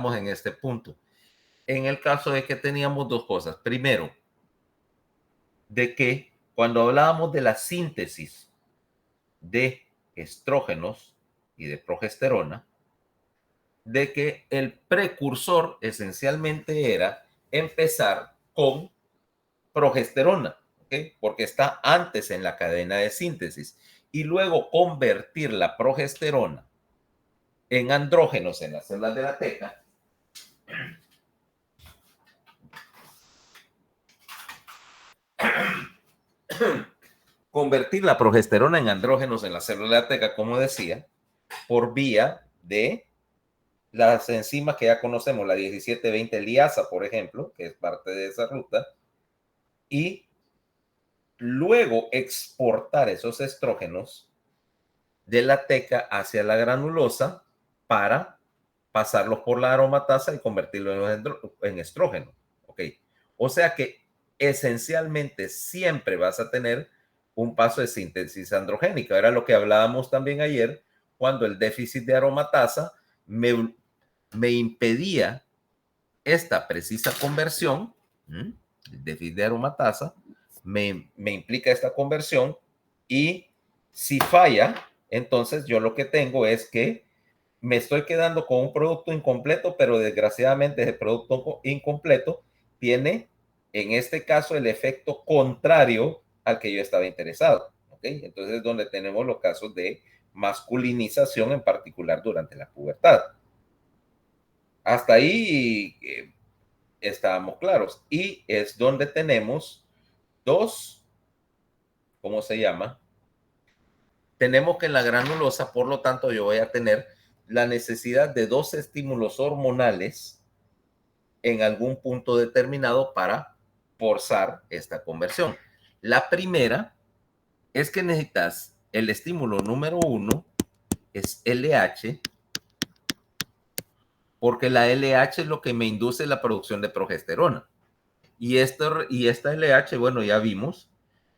estamos en este punto. En el caso de que teníamos dos cosas. Primero, de que cuando hablábamos de la síntesis de estrógenos y de progesterona, de que el precursor esencialmente era empezar con progesterona, ¿okay? Porque está antes en la cadena de síntesis, y luego convertir la progesterona en andrógenos en las células de la teca, convertir la progesterona en andrógenos en las células de la teca, como decía, por vía de las enzimas que ya conocemos, la 1720 liasa, por ejemplo, que es parte de esa ruta, y luego exportar esos estrógenos de la teca hacia la granulosa para pasarlos por la aromatasa y convertirlo en estrógeno. ¿Ok? O sea que esencialmente siempre vas a tener un paso de síntesis androgénica. Era lo que hablábamos también ayer, cuando el déficit de aromatasa me impedía esta precisa conversión. El déficit de aromatasa me implica esta conversión, y si falla, entonces yo lo que tengo es que me estoy quedando con un producto incompleto, pero desgraciadamente ese producto incompleto tiene, en este caso, el efecto contrario al que yo estaba interesado. ¿Okay? Entonces es donde tenemos los casos de masculinización, en particular durante la pubertad. Hasta ahí estábamos claros. Y es donde tenemos dos, ¿cómo se llama? Tenemos que en la granulosa, por lo tanto, yo voy a tener la necesidad de dos estímulos hormonales en algún punto determinado para forzar esta conversión. La primera es que necesitas el estímulo número uno, es LH, porque la LH es lo que me induce la producción de progesterona. Y esta LH, bueno, ya vimos,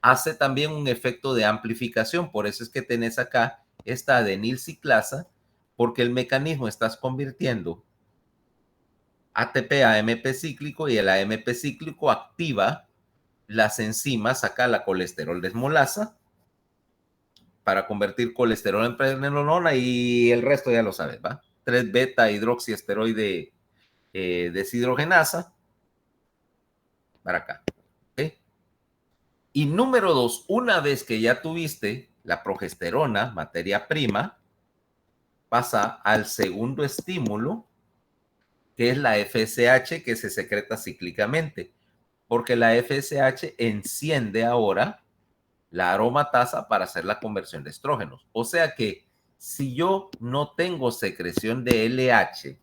hace también un efecto de amplificación. Por eso es que tenés acá esta adenilciclasa, porque el mecanismo estás convirtiendo ATP a AMP cíclico, y el AMP cíclico activa las enzimas, acá la colesterol desmolasa, para convertir colesterol en pregnenolona, y el resto ya lo sabes, ¿va? 3-beta hidroxiesteroide deshidrogenasa, para acá. ¿Okay? Y número dos, una vez que ya tuviste la progesterona, materia prima, pasa al segundo estímulo, que es la FSH, que se secreta cíclicamente, porque la FSH enciende ahora la aromatasa para hacer la conversión de estrógenos. O sea que si yo no tengo secreción de LH,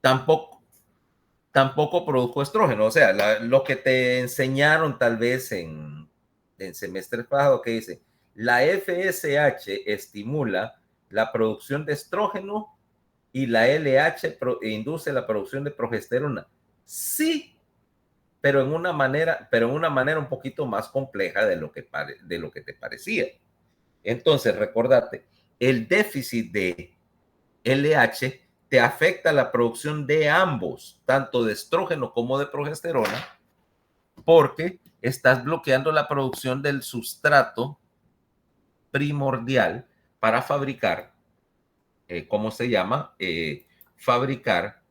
tampoco produzco estrógeno. O sea, lo que te enseñaron tal vez en semestres pasados, que dice, la FSH estimula la producción de estrógeno y la LH induce la producción de progesterona. Sí, pero en una manera un poquito más compleja de lo que te parecía. Entonces, recordate, el déficit de LH te afecta la producción de ambos, tanto de estrógeno como de progesterona, porque estás bloqueando la producción del sustrato primordial para fabricar, ¿cómo se llama? Fabricar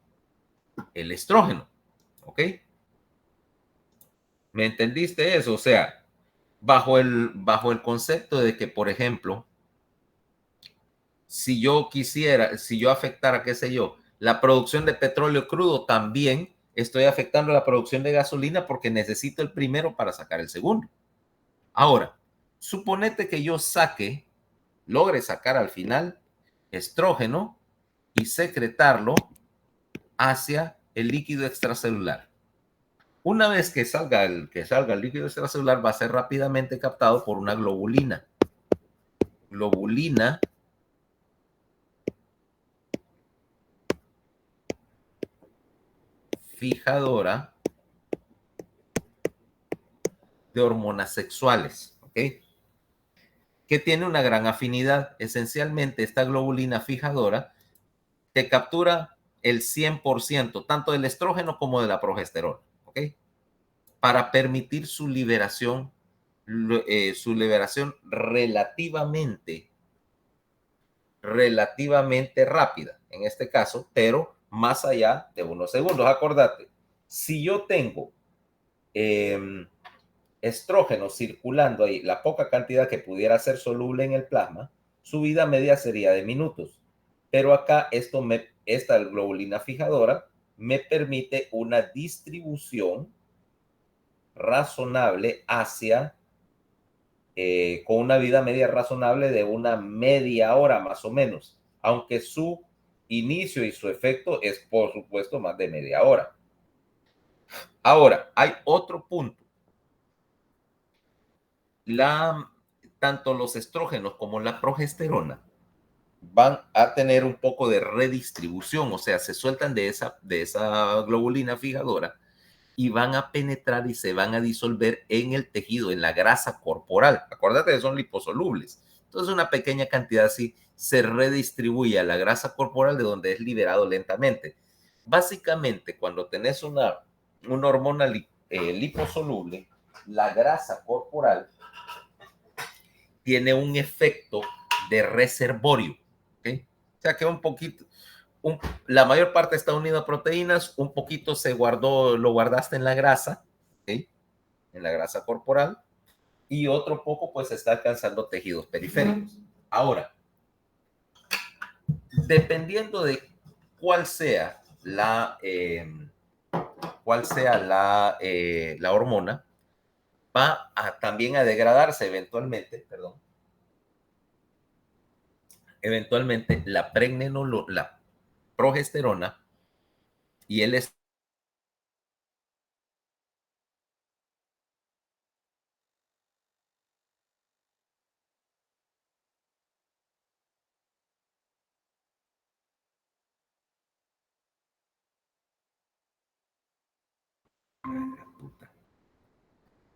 el estrógeno. ¿Ok? ¿Me entendiste eso? O sea, bajo el concepto de que, por ejemplo, si yo afectara, qué sé yo, la producción de petróleo crudo, también estoy afectando la producción de gasolina, porque necesito el primero para sacar el segundo. Ahora, suponete que yo logre sacar al final estrógeno y secretarlo hacia el líquido extracelular. Una vez que salga el líquido extracelular, va a ser rápidamente captado por una globulina. Globulina fijadora de hormonas sexuales, ¿ok? Que tiene una gran afinidad. Esencialmente, esta globulina fijadora te captura el 100%, tanto del estrógeno como de la progesterona, ¿ok? Para permitir su liberación relativamente rápida, en este caso, pero más allá de unos segundos. Acordate, si yo tengo estrógeno circulando ahí, la poca cantidad que pudiera ser soluble en el plasma, su vida media sería de minutos. Pero acá esta globulina fijadora me permite una distribución razonable con una vida media razonable de una media hora más o menos, aunque su inicio y su efecto es, por supuesto, más de media hora. Ahora, hay otro punto. Tanto los estrógenos como la progesterona van a tener un poco de redistribución, o sea, se sueltan de esa globulina fijadora y van a penetrar y se van a disolver en el tejido, en la grasa corporal. Acuérdate que son liposolubles. Entonces, una pequeña cantidad así se redistribuye a la grasa corporal de donde es liberado lentamente. Básicamente, cuando tenés una hormona liposoluble, la grasa corporal tiene un efecto de reservorio. ¿Okay? O sea que un poquito, la mayor parte está unido a proteínas, un poquito lo guardaste en la grasa, ¿okay? En la grasa corporal, y otro poco pues está alcanzando tejidos periféricos. Ahora, dependiendo de cuál sea la hormona, va también a degradarse eventualmente la progesterona y el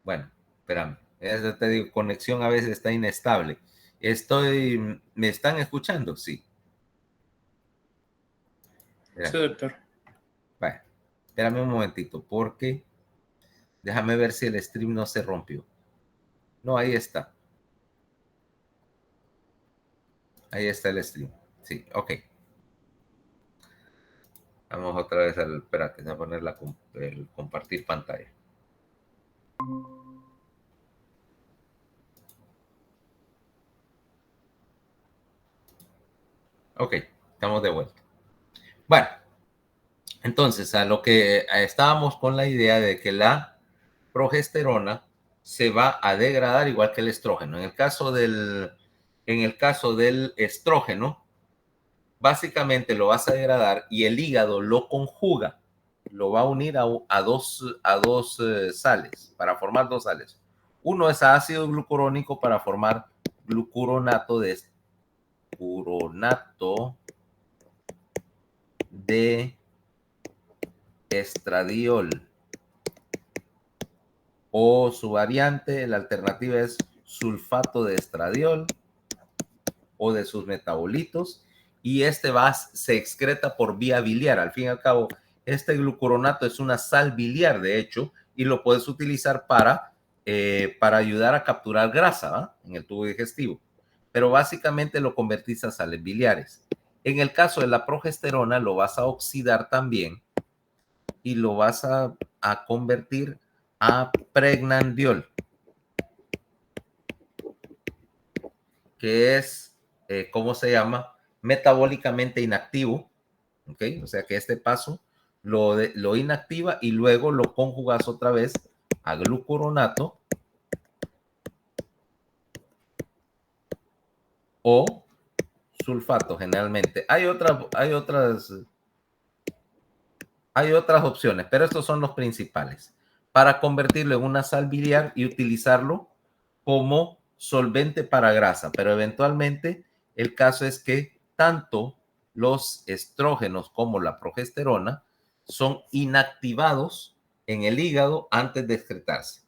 Bueno, espérame. Te digo, conexión a veces está inestable. ¿Me están escuchando? Sí. Sí, doctor. Bueno, espérame un momentito, porque déjame ver si el stream no se rompió. No, ahí está. Ahí está el stream. Sí, ok. Vamos otra vez espérate, voy a poner el compartir pantalla. Ok, estamos de vuelta. Bueno, entonces a lo que estábamos con la idea de que la progesterona se va a degradar igual que el estrógeno. En el caso del estrógeno, básicamente lo vas a degradar y el hígado lo conjuga, lo va a unir a dos sales, para formar dos sales. Uno es ácido glucurónico para formar glucuronato de estradiol, o su variante, la alternativa es sulfato de estradiol o de sus metabolitos, y se excreta por vía biliar. Al fin y al cabo, este glucuronato es una sal biliar, de hecho, y lo puedes utilizar para ayudar a capturar grasa en el tubo digestivo, pero básicamente lo convertís a sales biliares. En el caso de la progesterona, lo vas a oxidar también y lo vas a convertir a pregnandiol, que es, ¿cómo se llama? Metabólicamente inactivo, ¿ok? O sea que este paso lo inactiva y luego lo conjugas otra vez a glucuronato o sulfato generalmente. Hay otras opciones, pero estos son los principales para convertirlo en una sal biliar y utilizarlo como solvente para grasa, pero eventualmente el caso es que tanto los estrógenos como la progesterona son inactivados en el hígado antes de excretarse.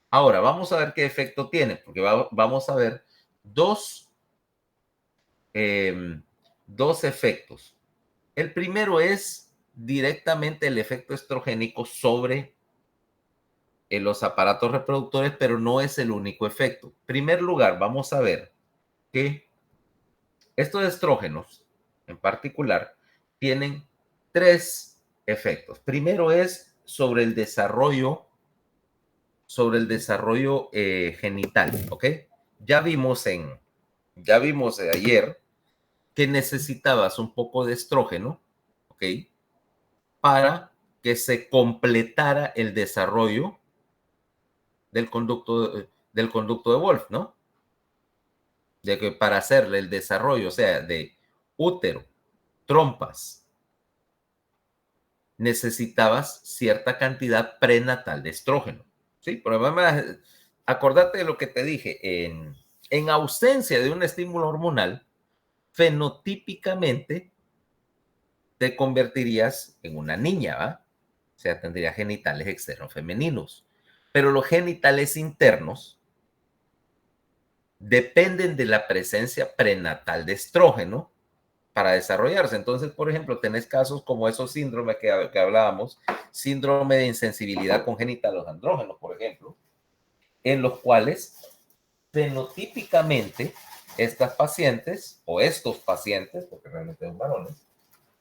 Ahora, vamos a ver qué efecto tiene, porque vamos a ver dos efectos. El primero es directamente el efecto estrogénico sobre los aparatos reproductores, pero no es el único efecto. En primer lugar, vamos a ver que estos estrógenos en particular tienen tres efectos. Primero es sobre el desarrollo genital, ¿ok? Ya vimos ayer que necesitabas un poco de estrógeno, ¿ok? Para que se completara el desarrollo del conducto de Wolf, ¿no? De que para hacerle el desarrollo, o sea, de útero, trompas, necesitabas cierta cantidad prenatal de estrógeno. ¿Sí? Pero además, acordate de lo que te dije, en ausencia de un estímulo hormonal, fenotípicamente te convertirías en una niña, ¿va? O sea, tendría genitales externos femeninos. Pero los genitales internos dependen de la presencia prenatal de estrógeno para desarrollarse. Entonces, por ejemplo, tenés casos como esos síndromes que hablábamos, síndrome de insensibilidad congénita a los andrógenos, por ejemplo, en los cuales fenotípicamente estas pacientes o estos pacientes, porque realmente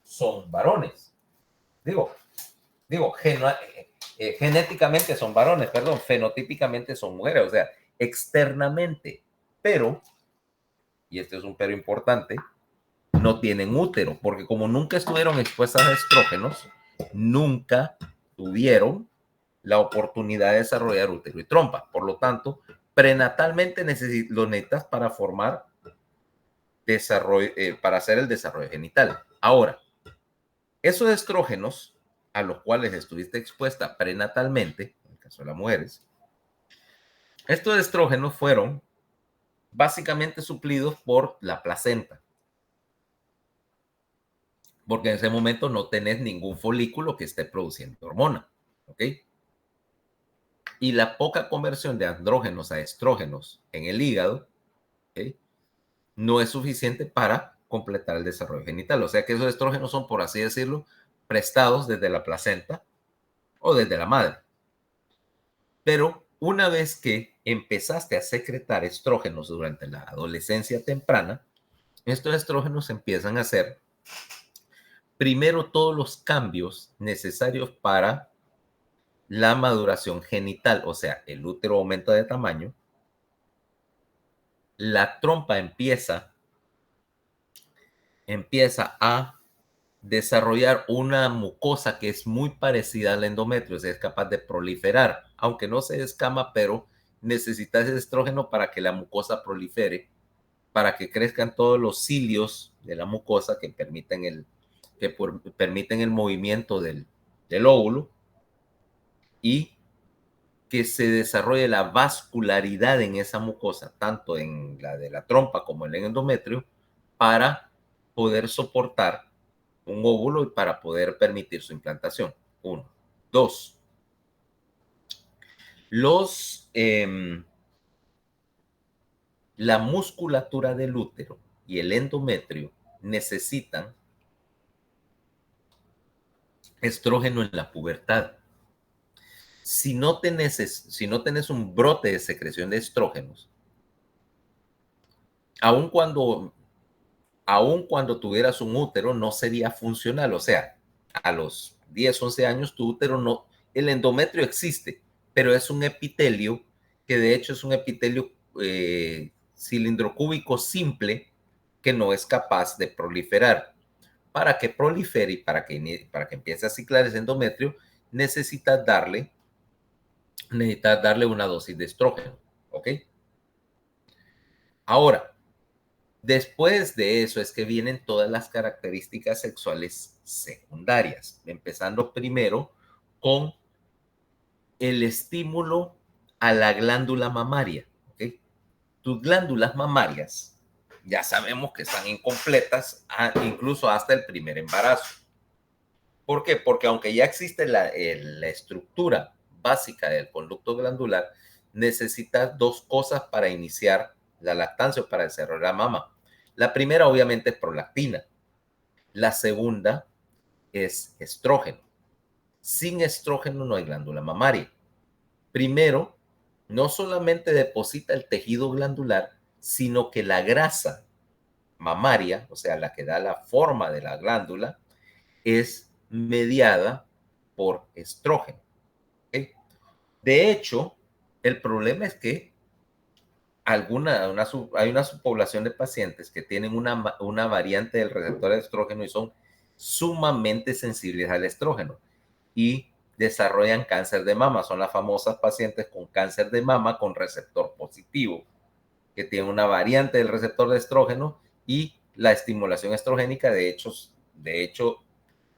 son varones. Digo, digo, genéticamente son varones, perdón, fenotípicamente son mujeres, o sea, externamente, pero, y este es un pero importante, no tienen útero, porque como nunca estuvieron expuestas a estrógenos, nunca tuvieron la oportunidad de desarrollar útero y trompa. Por lo tanto, prenatalmente lo necesitas para formar desarrollo, para hacer el desarrollo genital. Ahora, esos estrógenos a los cuales estuviste expuesta prenatalmente, en el caso de las mujeres, estos estrógenos fueron básicamente suplidos por la placenta, porque en ese momento no tenés ningún folículo que esté produciendo hormona, ¿ok? Y la poca conversión de andrógenos a estrógenos en el hígado, ¿ok?, no es suficiente para completar el desarrollo genital. O sea que esos estrógenos son, por así decirlo, prestados desde la placenta o desde la madre. Pero una vez que empezaste a secretar estrógenos durante la adolescencia temprana, estos estrógenos empiezan a hacer primero todos los cambios necesarios para la maduración genital, o sea, el útero aumenta de tamaño, la trompa empieza a desarrollar una mucosa que es muy parecida al endometrio, o sea, es capaz de proliferar, aunque no se descama, pero necesitas ese estrógeno para que la mucosa prolifere, para que crezcan todos los cilios de la mucosa que permiten el movimiento del óvulo y que se desarrolle la vascularidad en esa mucosa, tanto en la de la trompa como en el endometrio, para poder soportar un óvulo y para poder permitir su implantación. Uno. Dos, la musculatura del útero y el endometrio necesitan estrógeno en la pubertad. Si no tenés un brote de secreción de estrógenos, aun cuando, aun cuando tuvieras un útero, no sería funcional. O sea, a los 10, 11 años, tu útero no, el endometrio existe, pero es un epitelio que de hecho es un epitelio cilindrocúbico simple que no es capaz de proliferar. Para que prolifere y para que empiece a ciclar ese endometrio, necesitas darle una dosis de estrógeno, ¿ok? Ahora, después de eso es que vienen todas las características sexuales secundarias, empezando primero con el estímulo a la glándula mamaria, ¿ok? Tus glándulas mamarias ya sabemos que están incompletas incluso hasta el primer embarazo. ¿Por qué? Porque aunque ya existe la estructura básica del conducto glandular, necesitas dos cosas para iniciar la lactancia o para desarrollar la mama. La primera, obviamente, es prolactina. La segunda es estrógeno. Sin estrógeno no hay glándula mamaria. Primero, no solamente deposita el tejido glandular, sino que la grasa mamaria, o sea, la que da la forma de la glándula, es mediada por estrógeno. ¿Okay? De hecho, el problema es que hay una subpoblación de pacientes que tienen una variante del receptor de estrógeno y son sumamente sensibles al estrógeno y desarrollan cáncer de mama. Son las famosas pacientes con cáncer de mama con receptor positivo, que tienen una variante del receptor de estrógeno y la estimulación estrogénica, de hecho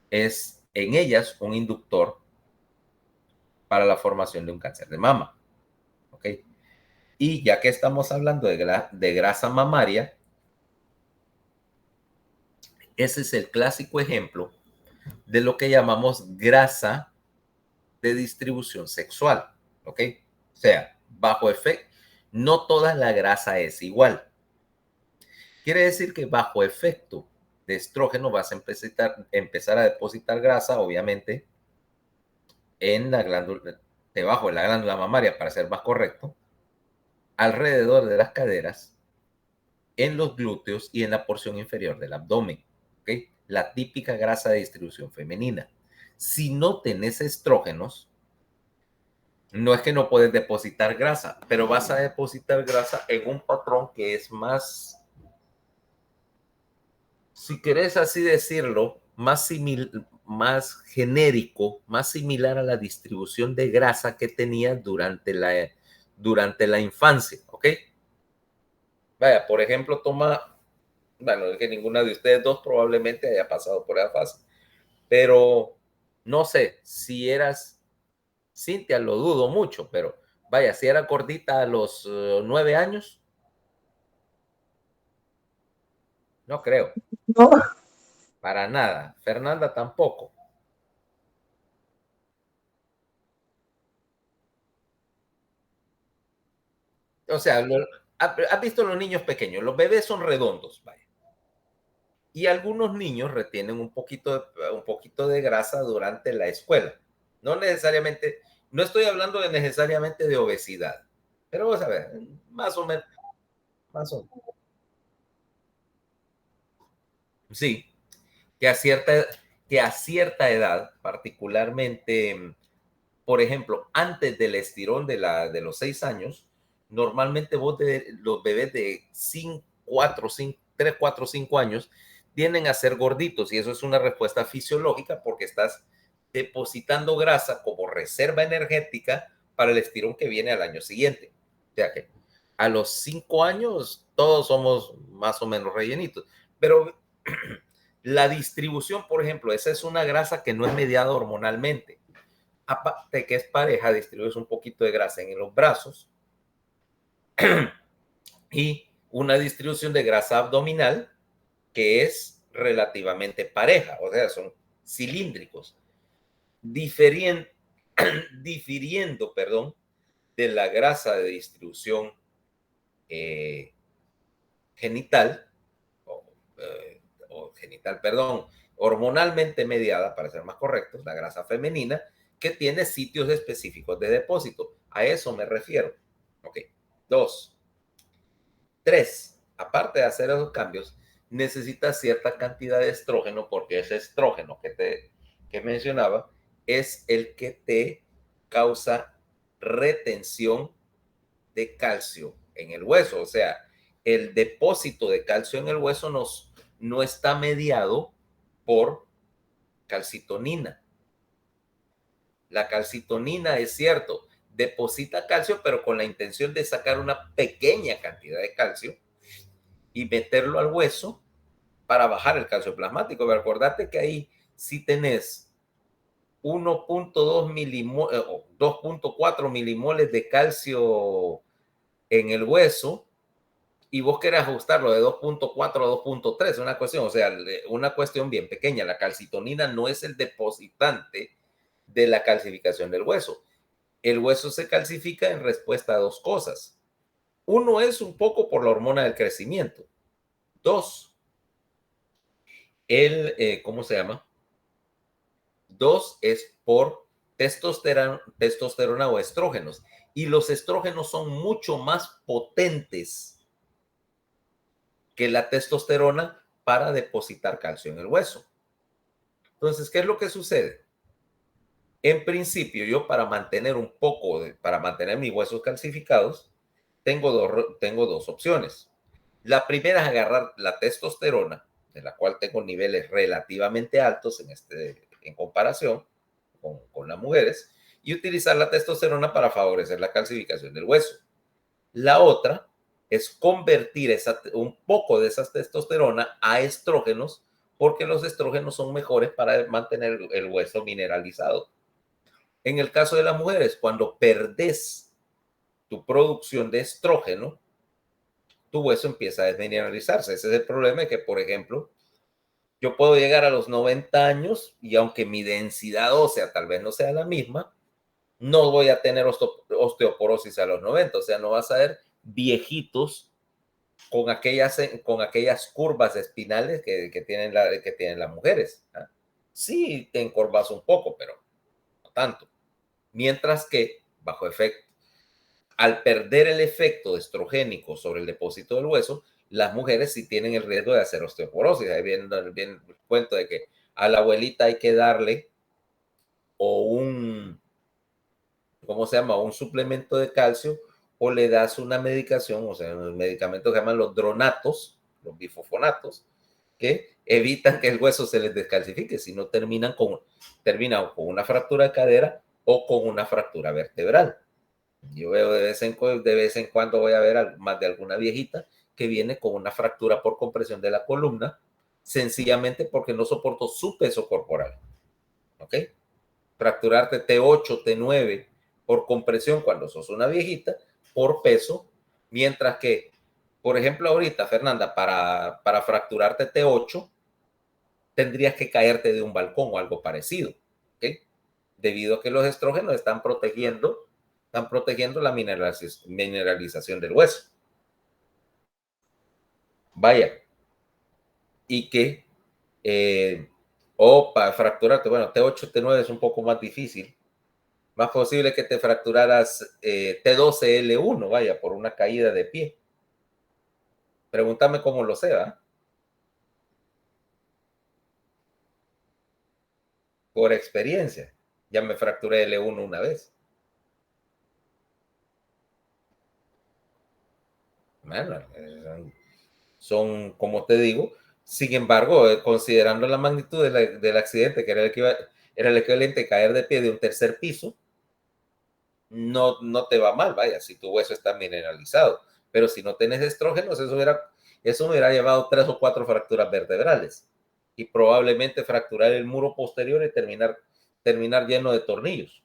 es en ellas un inductor para la formación de un cáncer de mama. ¿Ok? Y ya que estamos hablando de grasa mamaria, ese es el clásico ejemplo de lo que llamamos grasa de distribución sexual. ¿Ok? O sea, bajo efecto, no toda la grasa es igual. Quiere decir que bajo efecto de estrógeno vas a empezar a depositar grasa, obviamente, en la glándula, debajo de la glándula mamaria, para ser más correcto, alrededor de las caderas, en los glúteos y en la porción inferior del abdomen. ¿Okay? La típica grasa de distribución femenina. Si no tenés estrógenos, no es que no puedes depositar grasa, pero vas a depositar grasa en un patrón que es más, si querés así decirlo, más genérico, más similar a la distribución de grasa que tenía durante la infancia, ¿ok? Vaya, por ejemplo, bueno, es que ninguna de ustedes dos probablemente haya pasado por esa fase, pero no sé, si eras, Cintia, lo dudo mucho, pero vaya, si era gordita a los 9 años, no creo, No, para nada. Fernanda tampoco. O sea, ¿has visto los niños pequeños? Los bebés son redondos, vaya. Y algunos niños retienen un poquito de grasa durante la escuela. No necesariamente, no estoy hablando de necesariamente de obesidad, pero vamos a ver, más o menos, más o menos. Sí, que a cierta, que a cierta edad, particularmente, por ejemplo, antes del estirón de los 6 años, normalmente los bebés de 5, 4, 5, 3, 4, 5 años tienden a ser gorditos y eso es una respuesta fisiológica porque estás depositando grasa como reserva energética para el estirón que viene al año siguiente. O sea que a los 5 años todos somos más o menos rellenitos, pero la distribución, por ejemplo, esa es una grasa que no es mediada hormonalmente. Aparte que es pareja, distribuyes un poquito de grasa en los brazos y una distribución de grasa abdominal que es relativamente pareja, o sea, son cilíndricos, diferien, difiriendo, perdón, de la grasa de distribución eh, genital, o, genital, perdón, hormonalmente mediada, para ser más correctos, la grasa femenina, que tiene sitios específicos de depósito. A eso me refiero. Ok. Dos. Tres. Aparte de hacer esos cambios, necesitas cierta cantidad de estrógeno, porque ese estrógeno que mencionaba es el que te causa retención de calcio en el hueso. O sea, el depósito de calcio en el hueso no está mediado por calcitonina. La calcitonina, es cierto, deposita calcio, pero con la intención de sacar una pequeña cantidad de calcio y meterlo al hueso para bajar el calcio plasmático. Pero acordate que ahí si tenés 1.2 milimoles, 2.4 milimoles de calcio en el hueso, y vos querés ajustarlo de 2.4 a 2.3, una cuestión, o sea, una cuestión bien pequeña. La calcitonina no es el depositante de la calcificación del hueso. El hueso se calcifica en respuesta a dos cosas. Uno es un poco por la hormona del crecimiento. Dos, ¿cómo se llama? 2 es por testosterona o estrógenos. Y los estrógenos son mucho más potentes que la testosterona para depositar calcio en el hueso. Entonces, ¿qué es lo que sucede? En principio, yo para mantener para mantener mis huesos calcificados, tengo dos opciones. La primera es agarrar la testosterona, de la cual tengo niveles relativamente altos en comparación con las mujeres, y utilizar la testosterona para favorecer la calcificación del hueso. La otra es convertir un poco de esa testosterona a estrógenos, porque los estrógenos son mejores para mantener el hueso mineralizado. En el caso de las mujeres, cuando perdés tu producción de estrógeno, tu hueso empieza a desmineralizarse. Ese es el problema de que, por ejemplo, yo puedo llegar a los 90 años y aunque mi densidad ósea tal vez no sea la misma, no voy a tener osteoporosis a los 90. O sea, no vas a ver viejitos con aquellas curvas espinales que tienen las mujeres. ¿Ah? Sí, te encorvas un poco, pero no tanto. Mientras que, bajo efecto, al perder el efecto estrogénico sobre el depósito del hueso, las mujeres sí tienen el riesgo de hacer osteoporosis. Ahí viene el cuento de que a la abuelita hay que darle o ¿cómo se llama? Un suplemento de calcio o le das una medicación, o sea, los medicamentos que llaman los dronatos, los bifosfonatos, que evitan que el hueso se les descalcifique, si no terminan con una fractura de cadera o con una fractura vertebral. Yo veo de vez en cuando voy a ver más de alguna viejita que viene con una fractura por compresión de la columna, sencillamente porque no soportó su peso corporal. ¿Ok? Fracturarte T8, T9 por compresión cuando sos una viejita, por peso, mientras que, por ejemplo, ahorita, Fernanda, para fracturarte T8, tendrías que caerte de un balcón o algo parecido, ¿ok? Debido a que los estrógenos están protegiendo la mineralización del hueso. Vaya, y que, o para fracturarte, bueno, T8, T9 es un poco más difícil, más posible que te fracturaras T12L1, vaya, por una caída de pie. Pregúntame cómo lo sé, ¿va? Por experiencia. Ya me fracturé L1 una vez. Bueno, son, como te digo, sin embargo, considerando la magnitud del accidente, que era el equivalente a caer de pie de un tercer piso, no te va mal, vaya, si tu hueso está mineralizado. Pero si no tienes estrógenos, eso me hubiera llevado 3 o 4 fracturas vertebrales y probablemente fracturar el muro posterior y terminar lleno de tornillos.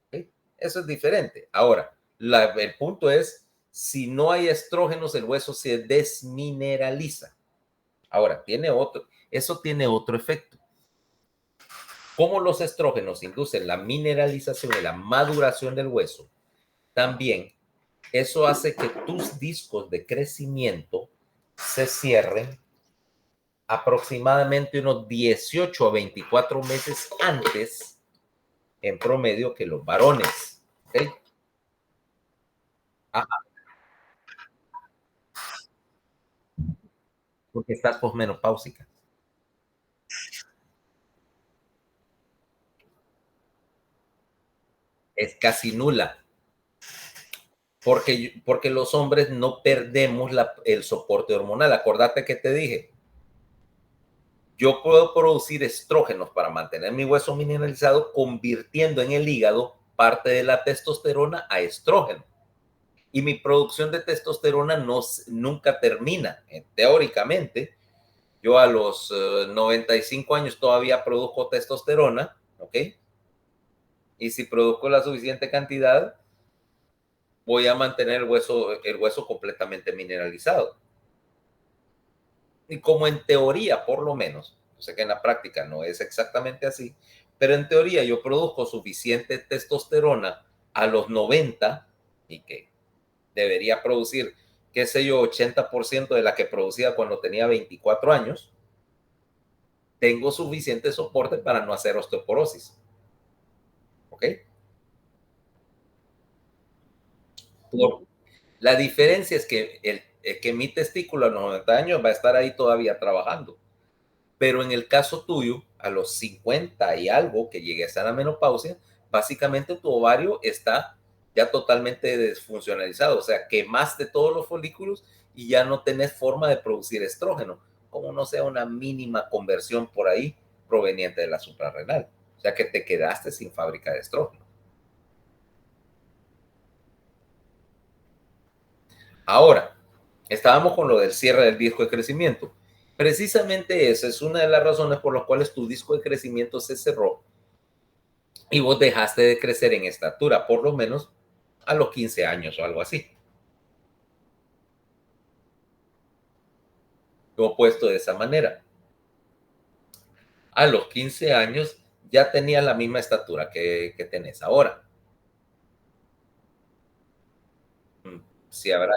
¿Okay? Eso es diferente. Ahora, el punto es, si no hay estrógenos, el hueso se desmineraliza. Ahora, eso tiene otro efecto. Como los estrógenos inducen la mineralización y la maduración del hueso, también eso hace que tus discos de crecimiento se cierren aproximadamente unos 18 a 24 meses antes en promedio que los varones. ¿Okay? Ajá, porque estás posmenopáusica. Es casi nula. Porque los hombres no perdemos el soporte hormonal. Acordate que te dije, yo puedo producir estrógenos para mantener mi hueso mineralizado, convirtiendo en el hígado parte de la testosterona a estrógeno. Y mi producción de testosterona nunca termina. Teóricamente, yo a los 95 años todavía produzco testosterona, ¿ok? Y si produzco la suficiente cantidad, voy a mantener el hueso completamente mineralizado. Y como en teoría, por lo menos, yo sé que en la práctica no es exactamente así, pero en teoría yo produzco suficiente testosterona a los 90 y que debería producir, qué sé yo, 80% de la que producía cuando tenía 24 años, tengo suficiente soporte para no hacer osteoporosis. ¿Ok? Por, la diferencia es que, que mi testículo a los 90 años va a estar ahí todavía trabajando. Pero en el caso tuyo, a los 50 y algo que llegues a la menopausia, básicamente tu ovario está ya totalmente desfuncionalizado, o sea, quemaste todos los folículos y ya no tenés forma de producir estrógeno, como no sea una mínima conversión por ahí proveniente de la suprarrenal. O sea, que te quedaste sin fábrica de estrógeno. Ahora, estábamos con lo del cierre del disco de crecimiento. Precisamente esa es una de las razones por las cuales tu disco de crecimiento se cerró y vos dejaste de crecer en estatura, por lo menos a los 15 años o algo así. Lo puesto de esa manera. A los 15 años ya tenías la misma estatura que tenés ahora. Sí, habrá.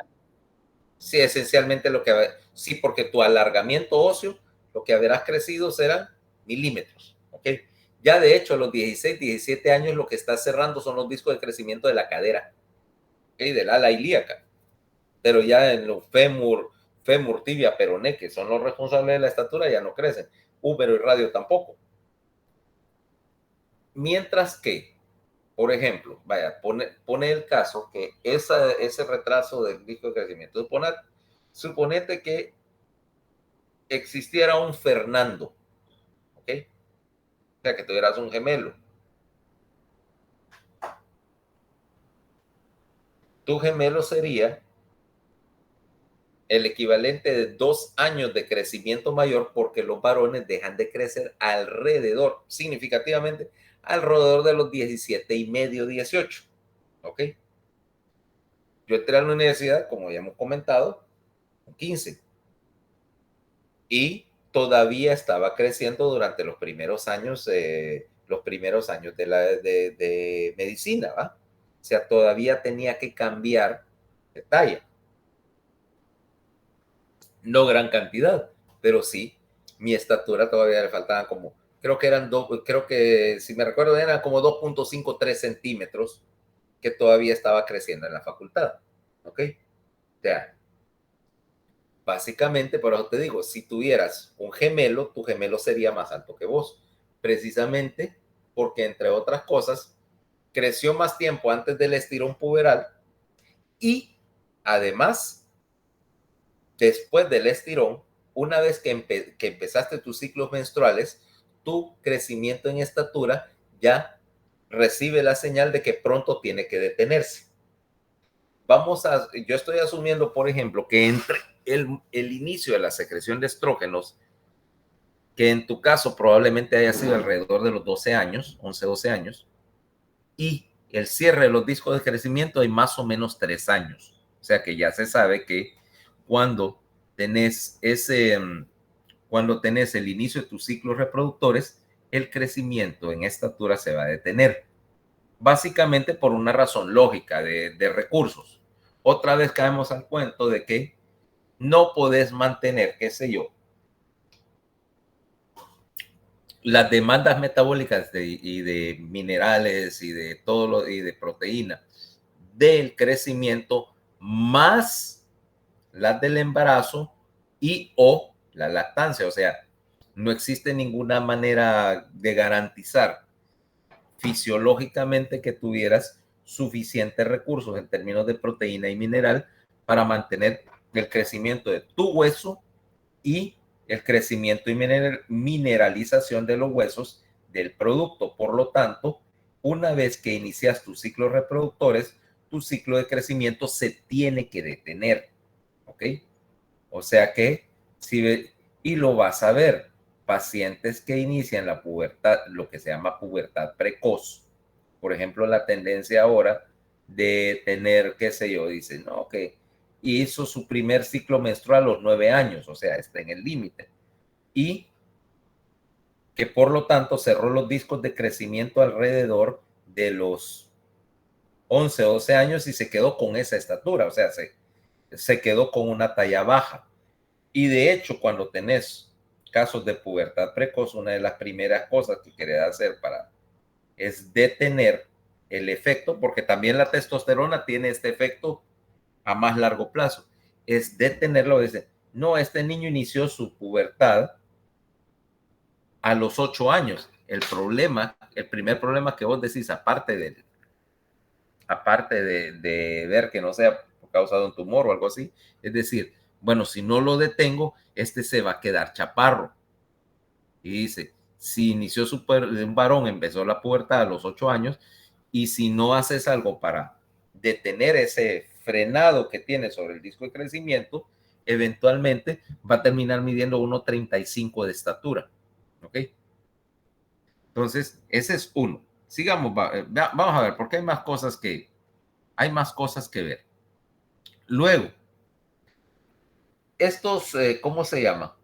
Sí, esencialmente lo que. Sí, porque tu alargamiento óseo, lo que habrás crecido serán milímetros. ¿Ok? Ya de hecho, a los 16, 17 años, lo que está cerrando son los discos de crecimiento de la cadera, ¿okay? Del ala ilíaca. Pero ya en los fémur, tibia, peroné, que son los responsables de la estatura, ya no crecen. Húmero y radio tampoco. Mientras que, por ejemplo, vaya, pone el caso que ese retraso del disco de crecimiento, suponete que existiera un Fernando, ¿ok? O sea, que tuvieras un gemelo. Tu gemelo sería el equivalente de 2 años de crecimiento mayor porque los varones dejan de crecer alrededor, significativamente, alrededor de los 17 y medio, 18. ¿Ok? Yo entré a la universidad, como ya hemos comentado, con 15 y todavía estaba creciendo durante los primeros años de medicina, ¿va? O sea, todavía tenía que cambiar de talla. No gran cantidad, pero sí, mi estatura todavía le faltaban como, creo que si me recuerdo eran como 2,53 centímetros que todavía estaba creciendo en la facultad. ¿Ok? O sea, básicamente, por eso te digo, si tuvieras un gemelo, tu gemelo sería más alto que vos, precisamente porque, entre otras cosas, creció más tiempo antes del estirón puberal y, además, después del estirón, una vez que empezaste tus ciclos menstruales, tu crecimiento en estatura ya recibe la señal de que pronto tiene que detenerse. Yo estoy asumiendo, por ejemplo, que entre el inicio de la secreción de estrógenos, que en tu caso probablemente haya sido alrededor de los 12 años, 11, 12 años, y el cierre de los discos de crecimiento hay más o menos 3 años. O sea que ya se sabe que cuando tenés cuando tenés el inicio de tus ciclos reproductores, el crecimiento en estatura se va a detener. Básicamente por una razón lógica de recursos. Otra vez caemos al cuento de que no podés mantener, qué sé yo, las demandas metabólicas y de minerales y de y de proteína del crecimiento más las del embarazo y o la lactancia. O sea, no existe ninguna manera de garantizar fisiológicamente que tuvieras suficientes recursos en términos de proteína y mineral para mantener el crecimiento de tu hueso y el crecimiento y mineralización de los huesos del producto. Por lo tanto, una vez que inicias tus ciclos reproductores, tu ciclo de crecimiento se tiene que detener. ¿Ok? O sea que, si, y lo vas a ver, pacientes que inician la pubertad, lo que se llama pubertad precoz, por ejemplo, la tendencia ahora de tener, qué sé yo, dice, no, que hizo su primer ciclo menstrual a los 9 años, o sea, está en el límite, y que por lo tanto cerró los discos de crecimiento alrededor de los 11 o 12 años y se quedó con esa estatura, o sea, se quedó con una talla baja. Y de hecho, cuando tenés casos de pubertad precoz, una de las primeras cosas que querés hacer es detener el efecto, porque también la testosterona tiene este efecto a más largo plazo, es detenerlo. Dice, no, este niño inició su pubertad a los 8 años. El primer problema que vos decís, aparte de ver que no sea por causa de un tumor o algo así, es decir, bueno, si no lo detengo, este se va a quedar chaparro. Y dice, si inició un varón, empezó la pubertad a los 8 años, y si no haces algo para detener ese frenado que tiene sobre el disco de crecimiento, eventualmente va a terminar midiendo 1,35 de estatura. ¿Ok? Entonces, ese es uno. Sigamos, vamos a ver, porque hay más cosas que ver. Luego, ¿cómo se llama?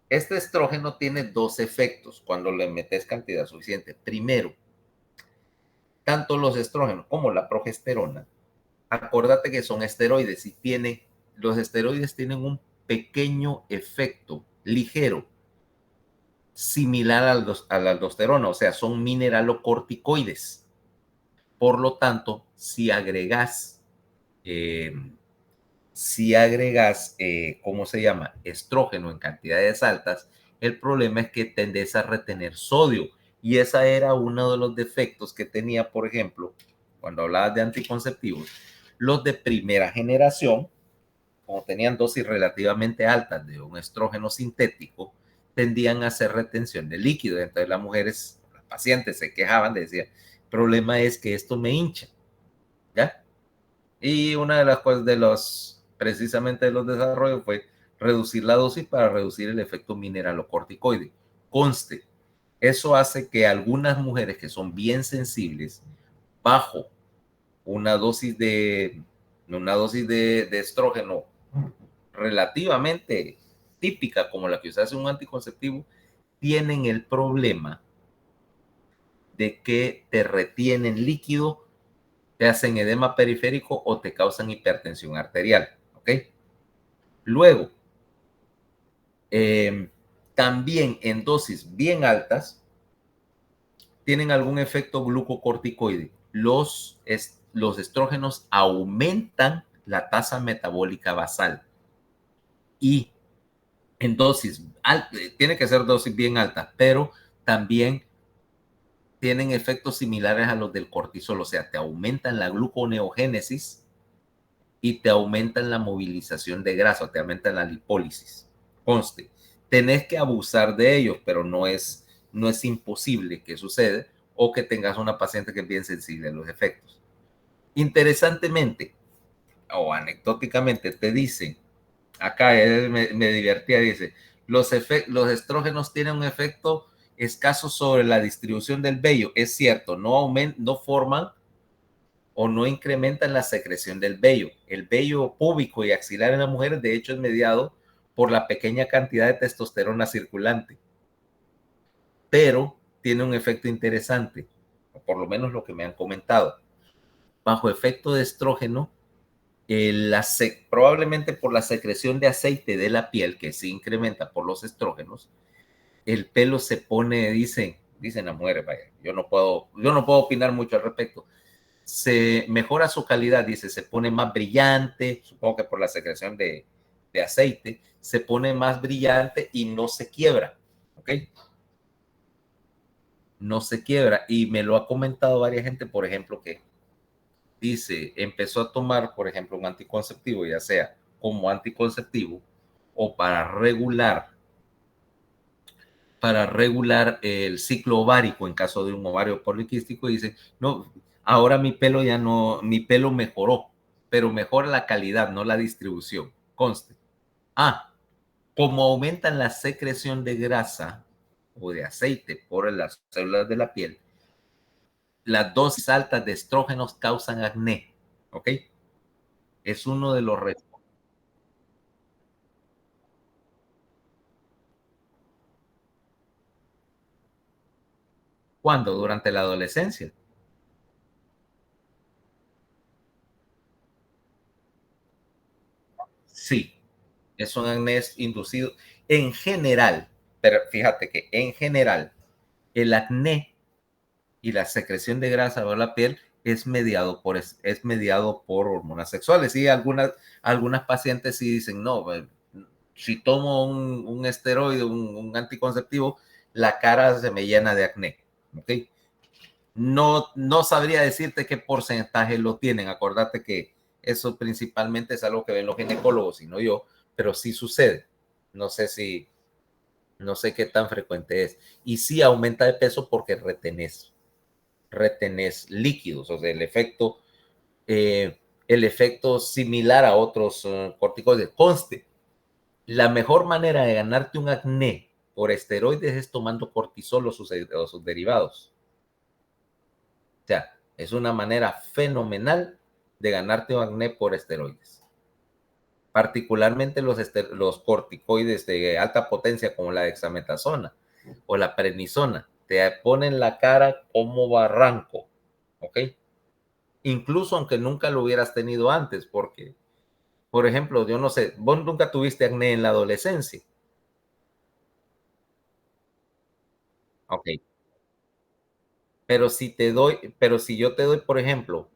Este estrógeno tiene dos efectos cuando le metes cantidad suficiente. Primero, tanto los estrógenos como la progesterona, acuérdate que son esteroides y los esteroides tienen un pequeño efecto ligero similar a la aldosterona, o sea, son mineralocorticoides. Por lo tanto, eh, ¿cómo se llama? Estrógeno en cantidades altas, el problema es que tendes a retener sodio. Y esa era uno de los defectos que tenía, por ejemplo, cuando hablabas de anticonceptivos, los de primera generación, como tenían dosis relativamente altas de un estrógeno sintético, tendían a hacer retención de líquido. Entonces las pacientes se quejaban, decían, el problema es que esto me hincha, ¿ya? Y una de las cosas precisamente de los desarrollos fue reducir la dosis para reducir el efecto mineralocorticoide. Conste, eso hace que algunas mujeres que son bien sensibles, bajo una dosis de estrógeno relativamente típica como la que usas en un anticonceptivo, tienen el problema de que te retienen líquido, te hacen edema periférico o te causan hipertensión arterial. ¿Ok? Luego, también en dosis bien altas, tienen algún efecto glucocorticoide. Los estrógenos aumentan la tasa metabólica basal y en tiene que ser dosis bien altas, pero también tienen efectos similares a los del cortisol, o sea, te aumentan la gluconeogénesis y te aumentan la movilización de grasa, te aumentan la lipólisis. Conste, tenés que abusar de ellos, pero no es imposible que suceda o que tengas una paciente que es bien sensible a los efectos. Interesantemente o anecdóticamente te dicen, acá me divertía, dice, los estrógenos tienen un efecto escaso sobre la distribución del vello. Es cierto, no forman o no incrementan la secreción del vello. El vello púbico y axilar en las mujeres, de hecho, es mediado por la pequeña cantidad de testosterona circulante, pero tiene un efecto interesante, o por lo menos lo que me han comentado. Bajo efecto de estrógeno, probablemente por la secreción de aceite de la piel, que se incrementa por los estrógenos, el pelo se pone, dicen las mujeres, vaya, yo no puedo opinar mucho al respecto, se mejora su calidad, dice, se pone más brillante, supongo que por la secreción de aceite, se pone más brillante y no se quiebra, ¿ok? No se quiebra. Y me lo ha comentado varias gente, por ejemplo, que dice, empezó a tomar, por ejemplo, un anticonceptivo, ya sea como anticonceptivo o para regular el ciclo ovárico en caso de un ovario poliquístico, y dice, no, ahora mi pelo mejoró, pero mejora la calidad, no la distribución. Conste. Como aumentan la secreción de grasa o de aceite por las células de la piel, las dosis altas de estrógenos causan acné. ¿Ok? Es uno de los ¿Cuándo? Durante la adolescencia. Sí, es un acné inducido. En general, pero fíjate que en general el acné y la secreción de grasa de la piel es mediado por hormonas sexuales. Y algunas pacientes sí dicen, no, si tomo un esteroide, un anticonceptivo, la cara se me llena de acné. ¿Okay? No sabría decirte qué porcentaje lo tienen. Acordate que eso principalmente es algo que ven los ginecólogos y no yo, pero sí sucede. No sé si, no sé qué tan frecuente es. Y sí aumenta de peso porque retenés líquidos, o sea, el efecto similar a otros corticoides. Conste, la mejor manera de ganarte un acné por esteroides es tomando cortisol o sus derivados. O sea, es una manera fenomenal de ganarte un acné por esteroides. Particularmente los corticoides de alta potencia como la dexametasona o la prednisona, te ponen la cara como barranco, ¿ok? Incluso aunque nunca lo hubieras tenido antes, porque, por ejemplo, yo no sé, vos nunca tuviste acné en la adolescencia, ¿ok? Pero si yo te doy, por ejemplo,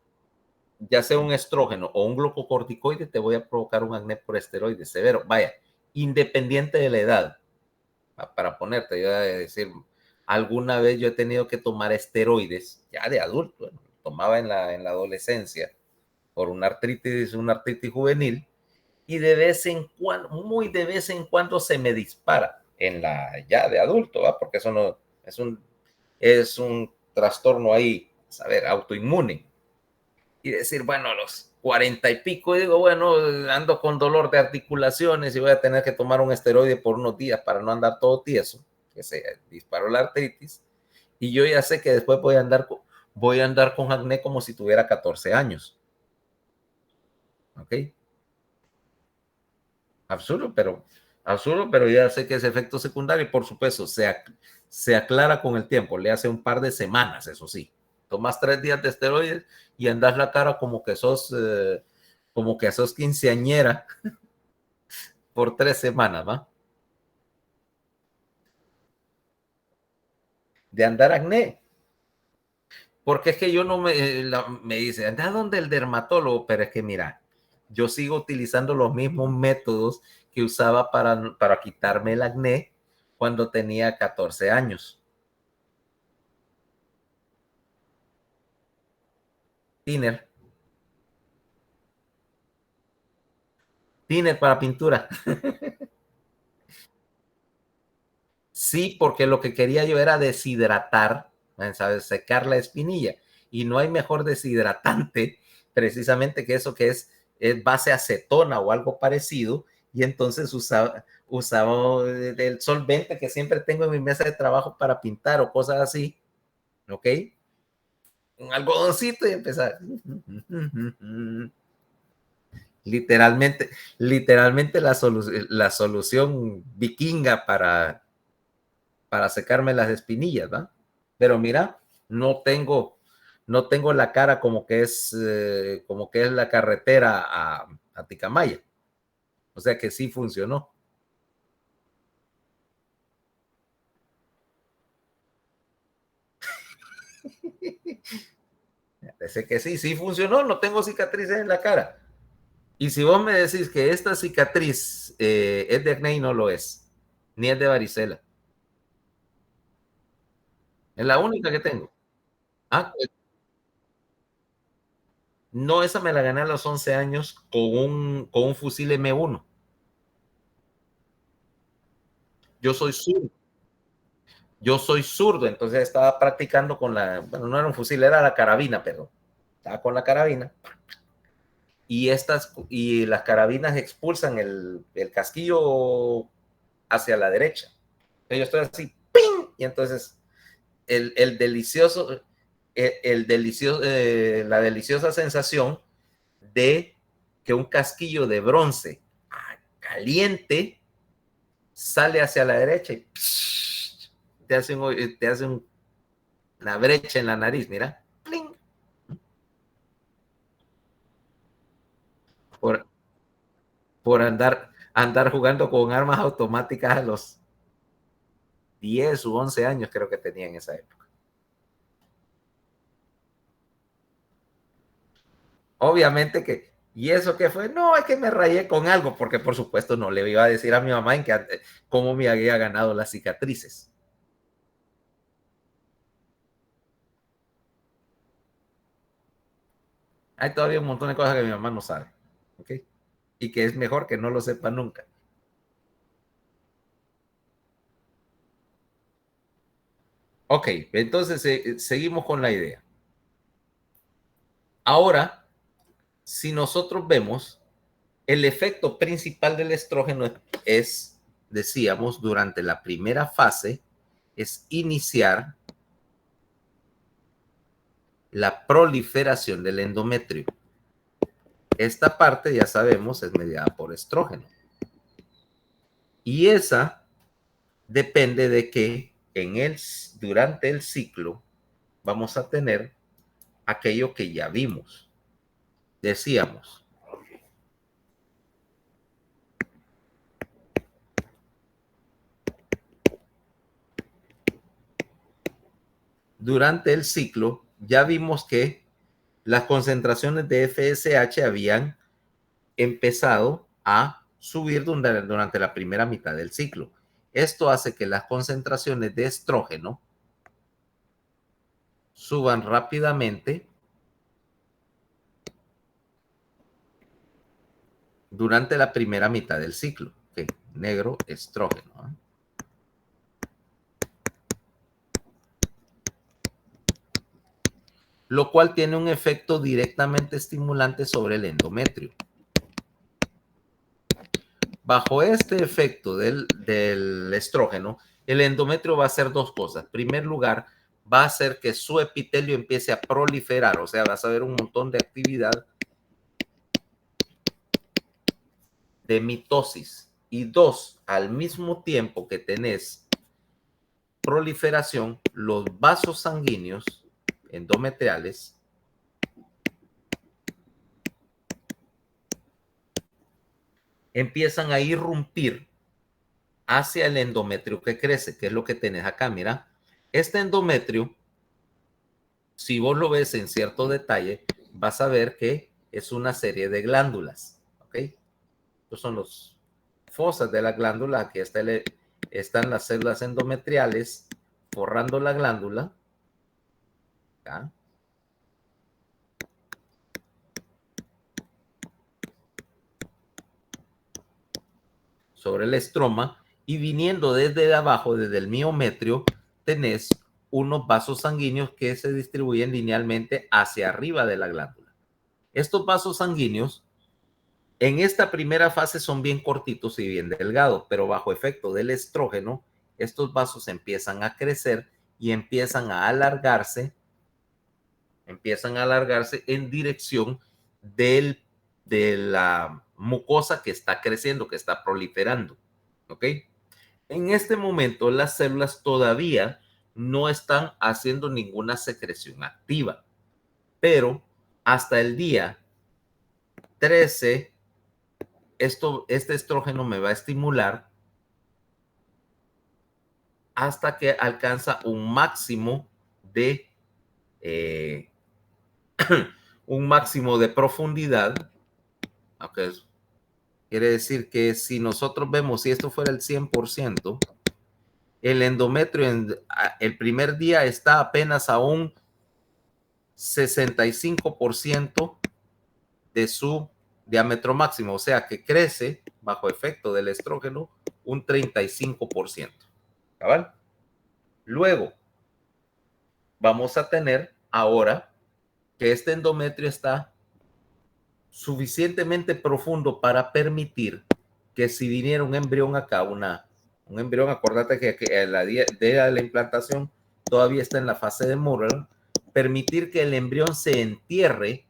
ya sea un estrógeno o un glucocorticoide, te voy a provocar un acné por esteroides severo. Vaya, independiente de la edad, para ponerte, yo voy a decir, alguna vez yo he tenido que tomar esteroides, ya de adulto, tomaba en la adolescencia, por una artritis juvenil, y de vez en cuando, muy de vez en cuando se me dispara en la ya de adulto, ¿va? Porque eso no es un trastorno ahí, saber, autoinmune. Y decir, bueno, a los 40 y pico, y digo, bueno, ando con dolor de articulaciones y voy a tener que tomar un esteroide por unos días para no andar todo tieso, que se disparó la artritis. Y yo ya sé que después voy a andar con acné como si tuviera 14 años. ¿Ok? Absurdo, pero ya sé que es efecto secundario y por supuesto se aclara con el tiempo, le hace un par de semanas, eso sí. Tomas 3 días de esteroides y andas la cara como que sos quinceañera por 3 semanas, ¿va? De andar acné. Porque es que yo no me dice, anda donde el dermatólogo, pero es que mira, yo sigo utilizando los mismos métodos que usaba para quitarme el acné cuando tenía 14 años. Tiner, tiner para pintura. Sí, porque lo que quería yo era deshidratar, ¿sabes? Secar la espinilla. Y no hay mejor deshidratante precisamente que eso que es base acetona o algo parecido. Y entonces usaba el solvente que siempre tengo en mi mesa de trabajo para pintar o cosas así, ¿ok? Un algodoncito y empezar. Literalmente la solución vikinga para secarme las espinillas, ¿va? Pero mira, no tengo, no tengo la cara como que es la carretera a Ticamaya. O sea que sí funcionó. Parece que sí, sí funcionó, no tengo cicatrices en la cara. Y si vos me decís que esta cicatriz es de acné, no lo es, ni es de varicela. Es la única que tengo. Ah, pues, no, esa me la gané a los 11 años con un fusil M1. Yo soy zurdo. Yo soy zurdo, entonces estaba practicando bueno, no era un fusil, era la carabina, pero estaba con la carabina. Y las carabinas expulsan el casquillo hacia la derecha. Yo estoy así, ¡ping! Y entonces el delicioso, la deliciosa sensación de que un casquillo de bronce caliente sale hacia la derecha y te hace una brecha en la nariz, mira, ¡pling! por, por andar jugando con armas automáticas 10 u 11 años creo que tenía en esa época. Obviamente que, ¿y eso qué fue? No, es que me rayé con algo, porque por supuesto no le iba a decir a mi mamá en que, cómo me había ganado las cicatrices. Hay todavía un montón de cosas que mi mamá no sabe, ¿ok? Y que es mejor que no lo sepa nunca. Ok, entonces seguimos con la idea. Ahora, si nosotros vemos, el efecto principal del estrógeno es, decíamos, durante la primera fase, es iniciar la proliferación del endometrio. Esta parte, ya sabemos, es mediada por estrógeno. Y esa depende de que durante el ciclo vamos a tener aquello que ya vimos. Decíamos, durante el ciclo ya vimos que las concentraciones de FSH habían empezado a subir durante la primera mitad del ciclo. Esto hace que las concentraciones de estrógeno suban rápidamente durante la primera mitad del ciclo. Okay. Negro, estrógeno. Lo cual tiene un efecto directamente estimulante sobre el endometrio. Bajo este efecto del estrógeno, el endometrio va a hacer dos cosas. En primer lugar, va a hacer que su epitelio empiece a proliferar, o sea, vas a ver un montón de actividad de mitosis. Y dos, al mismo tiempo que tenés proliferación, los vasos sanguíneos endometriales empiezan a irrumpir hacia el endometrio que crece, que es lo que tenés acá. Mira, este endometrio, si vos lo ves en cierto detalle, vas a ver que es una serie de glándulas, ¿ok? Estos son los fosas de la glándula. Aquí están las células endometriales forrando la glándula. ¿Ya? Sobre el estroma, y viniendo desde abajo, desde el miometrio, tenés unos vasos sanguíneos que se distribuyen linealmente hacia arriba de la glándula. Estos vasos sanguíneos en esta primera fase son bien cortitos y bien delgados, pero bajo efecto del estrógeno, estos vasos empiezan a crecer y empiezan a alargarse en dirección de la mucosa que está creciendo, que está proliferando. ¿Ok? En este momento, las células todavía no están haciendo ninguna secreción activa, pero hasta el día 13, este estrógeno me va a estimular hasta que alcanza un máximo de eh, un máximo de profundidad. Okay. Quiere decir que si nosotros vemos, si esto fuera el 100%, el endometrio el primer día está apenas a un 65% de su diámetro máximo, o sea que crece bajo efecto del estrógeno un 35%. ¿Cabal? Luego vamos a tener ahora que este endometrio está suficientemente profundo para permitir que si viniera un embrión acá, un embrión, acordate que la de la implantación todavía está en la fase de Murray, permitir que el embrión se entierre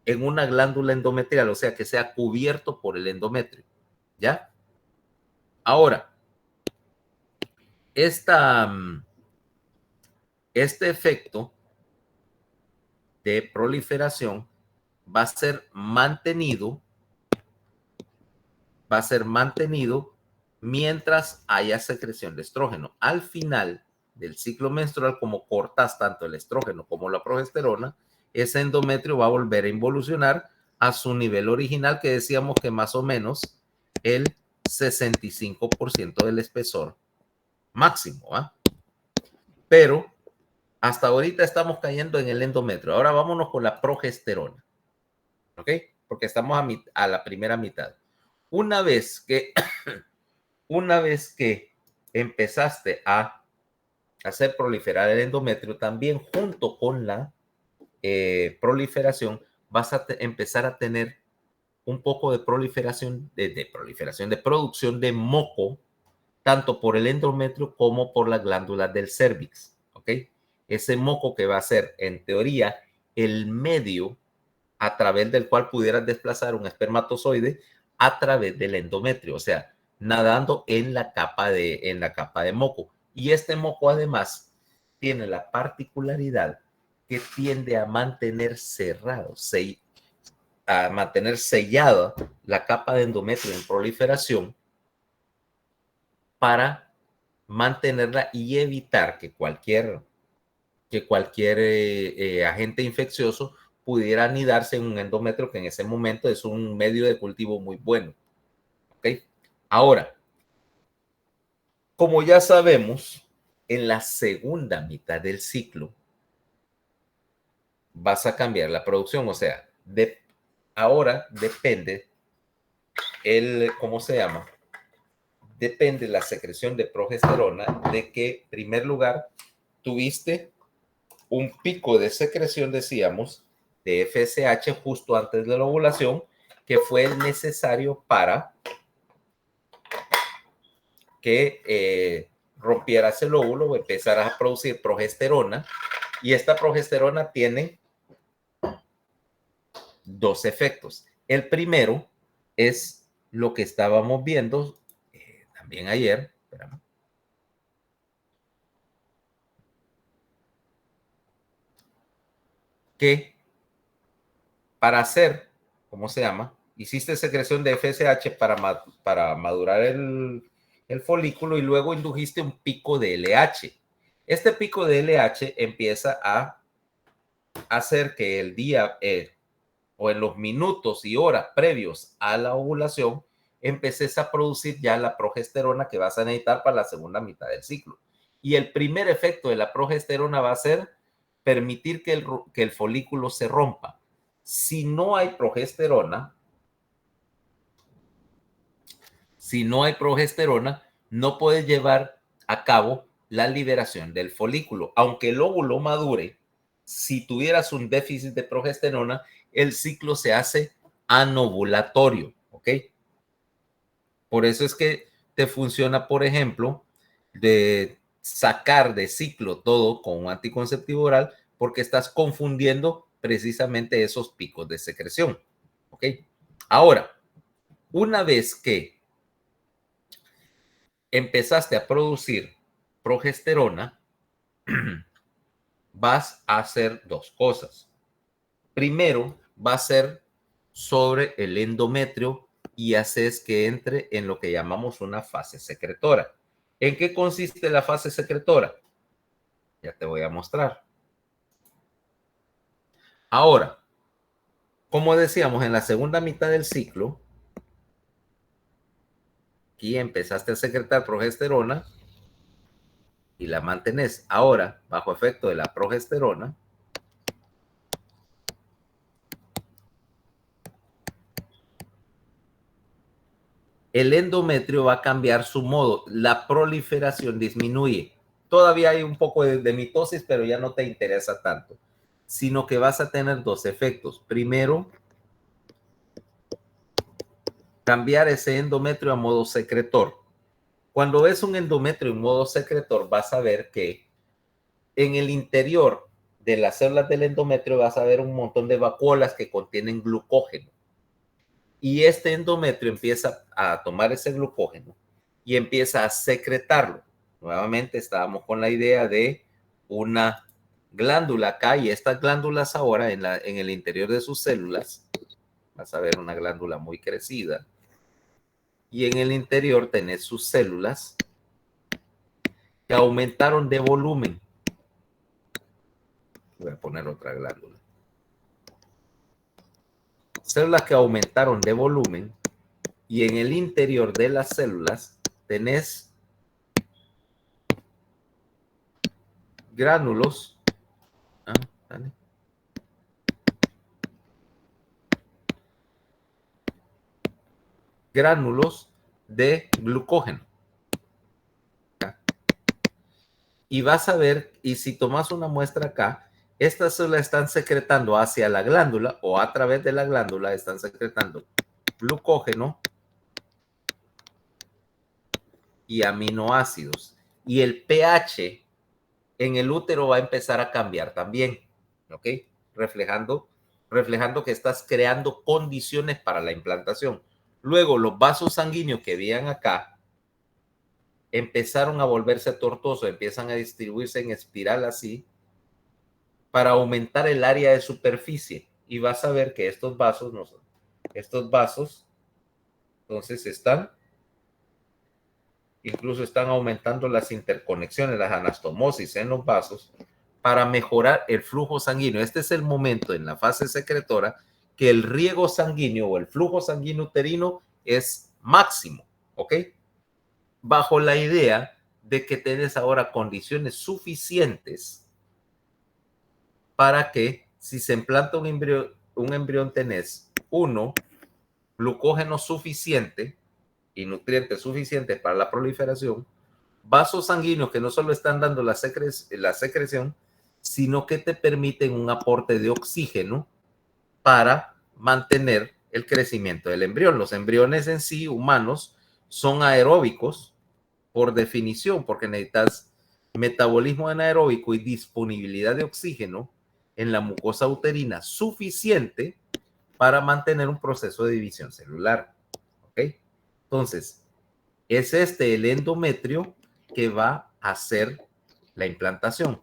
en una glándula endometrial, o sea, que sea cubierto por el endometrio. ¿Ya? Ahora, esta, este efecto de proliferación va a ser mantenido mientras haya secreción de estrógeno. Al final del ciclo menstrual, como cortas tanto el estrógeno como la progesterona, ese endometrio va a volver a involucionar a su nivel original, que decíamos que más o menos el 65% del espesor máximo, ¿ah? Pero hasta ahorita estamos cayendo en el endometrio. Ahora vámonos con la progesterona, ¿ok? Porque estamos a la primera mitad. Una vez que, una vez que empezaste a hacer proliferar el endometrio, también junto con la proliferación, vas a empezar a tener un poco de proliferación, de producción de moco, tanto por el endometrio como por las glándulas del cérvix, ¿ok? Ese moco que va a ser, en teoría, el medio a través del cual pudieras desplazar un espermatozoide a través del endometrio, o sea, nadando en la capa de moco. Y este moco además tiene la particularidad que tiende a mantener cerrado, a mantener sellada la capa de endometrio en proliferación para mantenerla y evitar que cualquier agente infeccioso pudiera anidarse en un endometrio, que en ese momento es un medio de cultivo muy bueno. ¿Okay? Ahora, como ya sabemos, en la segunda mitad del ciclo vas a cambiar la producción, o sea, ahora depende ¿cómo se llama? Depende la secreción de progesterona de que, en primer lugar, tuviste un pico de secreción, decíamos, de FSH justo antes de la ovulación, que fue el necesario para que rompieras el óvulo o empezaras a producir progesterona. Y esta progesterona tiene dos efectos. El primero es lo que estábamos viendo también ayer. Espérame. Que para hacer, ¿cómo se llama? Hiciste secreción de FSH para madurar el folículo y luego indujiste un pico de LH. Este pico de LH empieza a hacer que el día o en los minutos y horas previos a la ovulación empeces a producir ya la progesterona que vas a necesitar para la segunda mitad del ciclo. Y el primer efecto de la progesterona va a ser permitir que el folículo se rompa. Si no hay progesterona, no puedes llevar a cabo la liberación del folículo. Aunque el óvulo madure, si tuvieras un déficit de progesterona, el ciclo se hace anovulatorio, ¿ok? Por eso es que te funciona, por ejemplo, de sacar de ciclo todo con un anticonceptivo oral, porque estás confundiendo precisamente esos picos de secreción, ¿ok? Ahora, una vez que empezaste a producir progesterona, vas a hacer dos cosas. Primero, va a ser sobre el endometrio y haces que entre en lo que llamamos una fase secretora. ¿En qué consiste la fase secretora? Ya te voy a mostrar. Ahora, como decíamos, en la segunda mitad del ciclo, aquí empezaste a secretar progesterona y la mantenés ahora bajo efecto de la progesterona. El endometrio va a cambiar su modo, la proliferación disminuye. Todavía hay un poco de mitosis, pero ya no te interesa tanto, sino que vas a tener dos efectos. Primero, cambiar ese endometrio a modo secretor. Cuando ves un endometrio en modo secretor, vas a ver que en el interior de las células del endometrio vas a ver un montón de vacuolas que contienen glucógeno. Y este endometrio empieza a tomar ese glucógeno y empieza a secretarlo. Nuevamente estábamos con la idea de una glándula acá, y estas glándulas ahora en el interior de sus células, vas a ver una glándula muy crecida. y en el interior tenés sus células que aumentaron de volumen. Voy a poner otra glándula. Células que aumentaron de volumen y en el interior de las células tenés gránulos. Dale. Gránulos de glucógeno. Y vas a ver, y si tomas una muestra acá, estas células están secretando hacia la glándula o a través de la glándula están secretando glucógeno y aminoácidos. Y el pH en el útero va a empezar a cambiar también, ¿ok? Reflejando que estás creando condiciones para la implantación. Luego, los vasos sanguíneos que veían acá empezaron a volverse tortuosos, empiezan a distribuirse en espiral así para aumentar el área de superficie. Y vas a ver que estos vasos, entonces incluso están aumentando las interconexiones, las anastomosis en los vasos para mejorar el flujo sanguíneo. Este es el momento en la fase secretora que el riego sanguíneo o el flujo sanguíneo uterino es máximo, ¿ok? Bajo la idea de que tienes ahora condiciones suficientes para que si se implanta un embrión tenés glucógeno suficiente y nutrientes suficientes para la proliferación, vasos sanguíneos que no solo están dando la secreción, sino que te permiten un aporte de oxígeno para mantener el crecimiento del embrión. Los embriones en sí, humanos, son aeróbicos por definición, porque necesitas metabolismo anaeróbico y disponibilidad de oxígeno en la mucosa uterina suficiente para mantener un proceso de división celular. ¿Ok? Entonces, es el endometrio que va a hacer la implantación.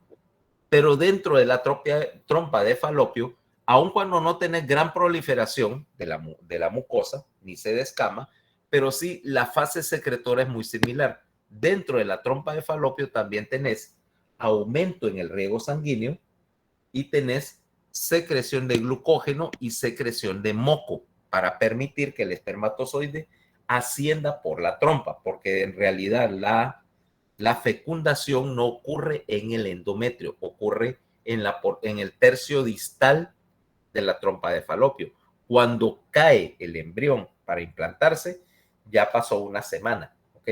Pero dentro de la trompa de falopio, aun cuando no tenés gran proliferación de la mucosa, ni se descama, pero sí la fase secretora es muy similar. Dentro de la trompa de falopio también tenés aumento en el riego sanguíneo y tenés secreción de glucógeno y secreción de moco para permitir que el espermatozoide ascienda por la trompa, porque en realidad la fecundación no ocurre en el endometrio, ocurre en el tercio distal de la trompa de falopio. Cuando cae el embrión para implantarse, ya pasó una semana, ¿ok?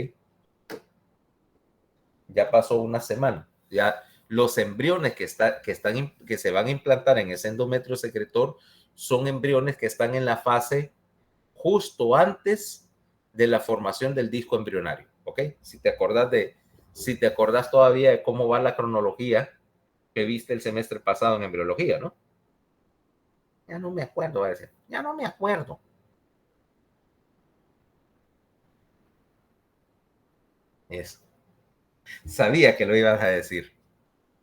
Ya pasó una semana. Ya los embriones que se van a implantar en ese endometrio secretor son embriones que están en la fase justo antes de la formación del disco embrionario, ¿ok? Si te acordás todavía de cómo va la cronología que viste el semestre pasado en embriología, ¿no? Ya no me acuerdo, va a decir. Ya no me acuerdo. Eso. Sabía que lo ibas a decir.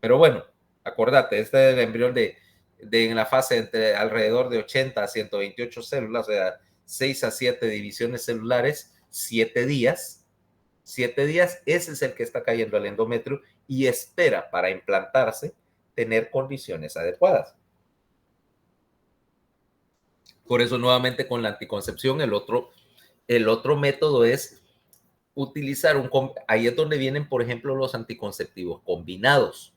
Pero bueno, acordate, este es el embrión en la fase entre alrededor de 80 a 128 células, o sea, 6 a 7 divisiones celulares, 7 días. 7 días, ese es el que está cayendo al endometrio y espera para implantarse tener condiciones adecuadas. Por eso nuevamente con la anticoncepción, el otro método es utilizar ahí es donde vienen, por ejemplo, los anticonceptivos combinados.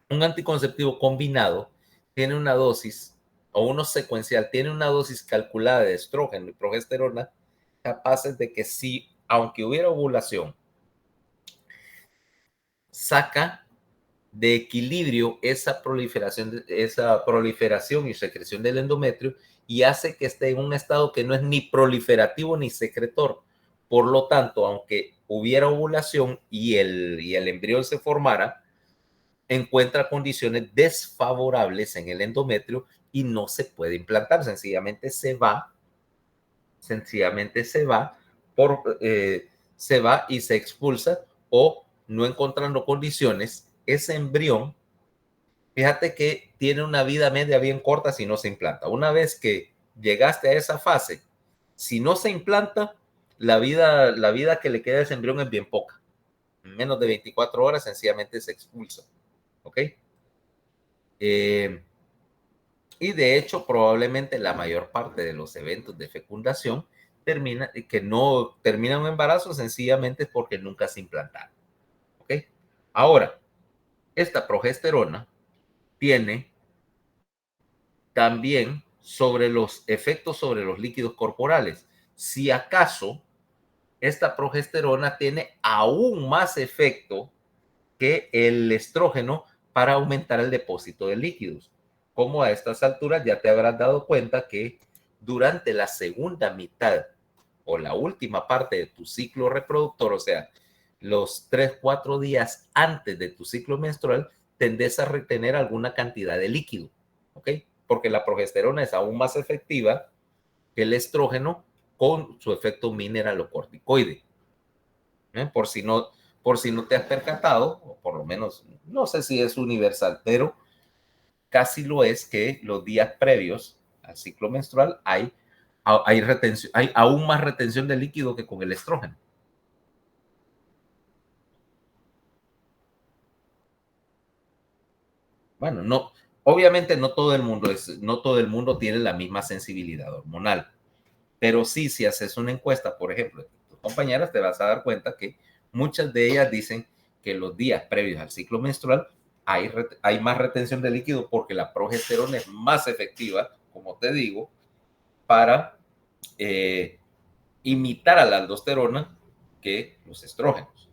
Un anticonceptivo combinado tiene una dosis, o uno secuencial, tiene una dosis calculada de estrógeno y progesterona capaces de que si, aunque hubiera ovulación, saca de equilibrio esa proliferación y secreción del endometrio y hace que esté en un estado que no es ni proliferativo ni secretor. Por lo tanto, aunque hubiera ovulación y el embrión se formara, encuentra condiciones desfavorables en el endometrio y no se puede implantar. Sencillamente se va se va y se expulsa o no encontrando condiciones, ese embrión, fíjate que tiene una vida media bien corta si no se implanta. Una vez que llegaste a esa fase, si no se implanta, la vida que le queda a ese embrión es bien poca. En menos de 24 horas sencillamente se expulsa. ¿Ok? Y de hecho, probablemente la mayor parte de los eventos de fecundación que no terminan un embarazo sencillamente es porque nunca se implantaron. ¿Ok? Ahora, esta progesterona tiene también sobre los efectos sobre los líquidos corporales. Si acaso esta progesterona tiene aún más efecto que el estrógeno para aumentar el depósito de líquidos. Como a estas alturas ya te habrás dado cuenta que durante la segunda mitad o la última parte de tu ciclo reproductor, o sea, los 3-4 días antes de tu ciclo menstrual, tendés a retener alguna cantidad de líquido, ¿ok? Porque la progesterona es aún más efectiva que el estrógeno con su efecto mineralocorticoide. Por si no te has percatado, o por lo menos, no sé si es universal, pero casi lo es que los días previos al ciclo menstrual hay aún más retención de líquido que con el estrógeno. Bueno, no, obviamente no todo el mundo tiene la misma sensibilidad hormonal, pero sí, si haces una encuesta, por ejemplo, de tus compañeras, te vas a dar cuenta que muchas de ellas dicen que los días previos al ciclo menstrual hay más retención de líquido porque la progesterona es más efectiva, como te digo, para eh, imitar a la aldosterona que los estrógenos.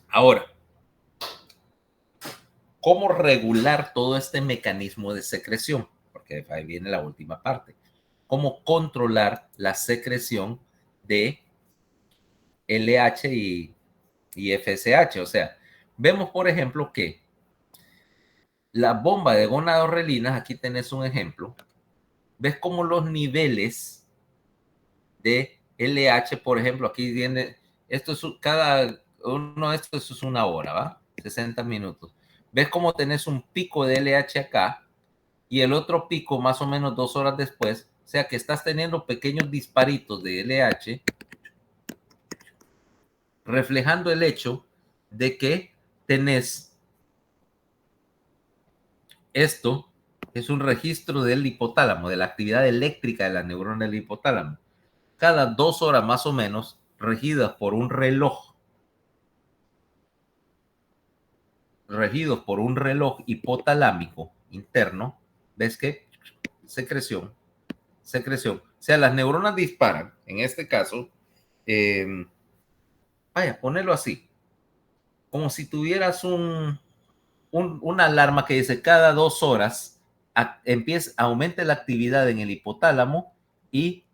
Ahora, ¿cómo regular todo este mecanismo de secreción? Porque ahí viene la última parte. ¿Cómo controlar la secreción de LH y FSH? O sea, vemos, por ejemplo, que la bomba de gonadorrelinas, aquí tenés un ejemplo, ves cómo los niveles de LH, por ejemplo, aquí viene, esto es cada uno de estos es una hora, ¿va? 60 minutos. Ves cómo tenés un pico de LH acá y el otro pico más o menos 2 horas después, o sea que estás teniendo pequeños disparitos de LH, reflejando el hecho de que tenés esto, es un registro del hipotálamo, de la actividad eléctrica de la neurona del hipotálamo. Cada 2 horas más o menos, regidas por un reloj, regidos por un reloj hipotalámico interno, ves que secreción, secreción. O sea, las neuronas disparan, en este caso, vaya, ponerlo así, como si tuvieras una alarma que dice cada 2 horas aumente la actividad en el hipotálamo y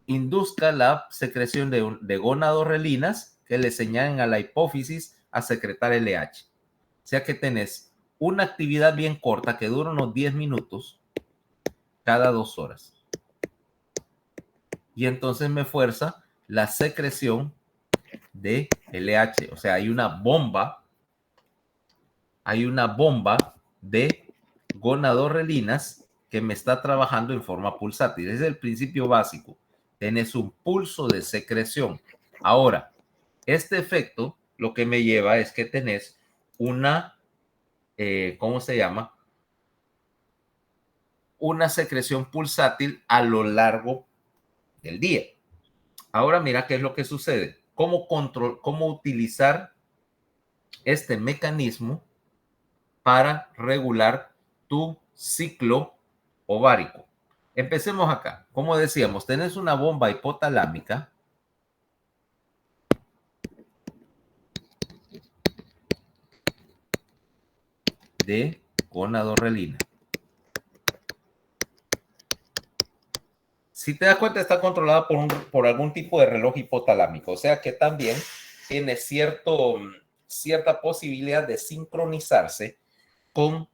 induzca la secreción de gonadorrelinas que le señalen a la hipófisis a secretar LH. O sea que tenés una actividad bien corta que dura unos 10 minutos cada 2 horas. Y entonces me fuerza la secreción de LH. O sea, hay una bomba de gonadorrelinas que me está trabajando en forma pulsátil. Ese es el principio básico. Tenés un pulso de secreción. Ahora, este efecto lo que me lleva es que tenés una, ¿cómo se llama? Una secreción pulsátil a lo largo del día. Ahora mira qué es lo que sucede. ¿Cómo utilizar este mecanismo para regular tu ciclo ovárico? Empecemos acá. Como decíamos, tenés una bomba hipotalámica de gonadorrelina. Si te das cuenta, está controlada por algún tipo de reloj hipotalámico, o sea que también tiene cierta posibilidad de sincronizarse con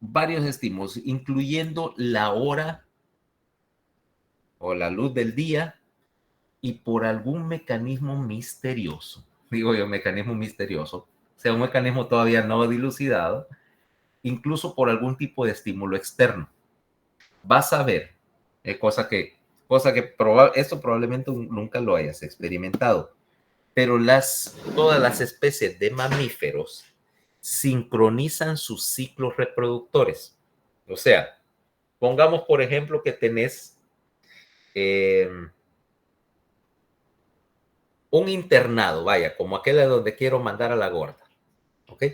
varios estímulos, incluyendo la hora o la luz del día y por algún mecanismo misterioso, digo yo, mecanismo misterioso, o sea, un mecanismo todavía no dilucidado, incluso por algún tipo de estímulo externo. Vas a ver Esto probablemente nunca lo hayas experimentado, pero todas las especies de mamíferos sincronizan sus ciclos reproductores. O sea, pongamos por ejemplo que tenés un internado, vaya, como aquel de donde quiero mandar a la gorda, ¿ok?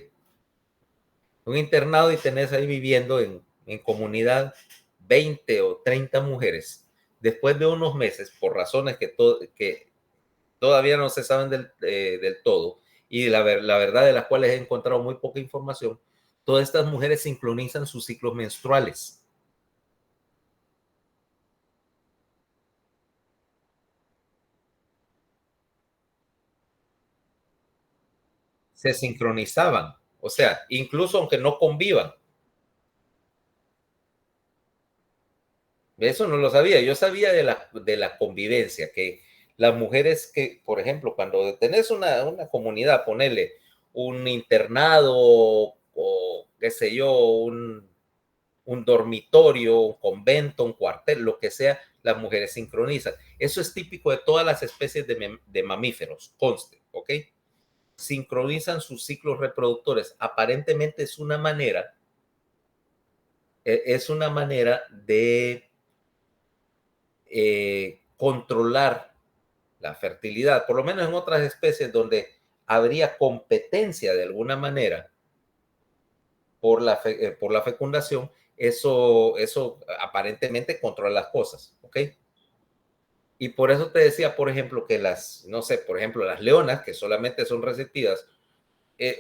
Un internado y tenés ahí viviendo en comunidad 20 o 30 mujeres. Después de unos meses, por razones que todavía no se saben del todo, y la verdad de las cuales he encontrado muy poca información, todas estas mujeres sincronizan sus ciclos menstruales. Se sincronizaban, o sea, incluso aunque no convivan. Eso no lo sabía. Yo sabía de la convivencia, que las mujeres que, por ejemplo, cuando tenés una comunidad, ponele un internado o qué sé yo, un dormitorio, un convento, un cuartel, lo que sea, las mujeres sincronizan. Eso es típico de todas las especies de mamíferos, conste, ¿ok? Sincronizan sus ciclos reproductores. Aparentemente es una manera de controlar la fertilidad, por lo menos en otras especies donde habría competencia de alguna manera por la fecundación, eso aparentemente controla las cosas, ¿ok? Y por eso te decía, por ejemplo, que no sé, por ejemplo, las leonas, que solamente son receptivas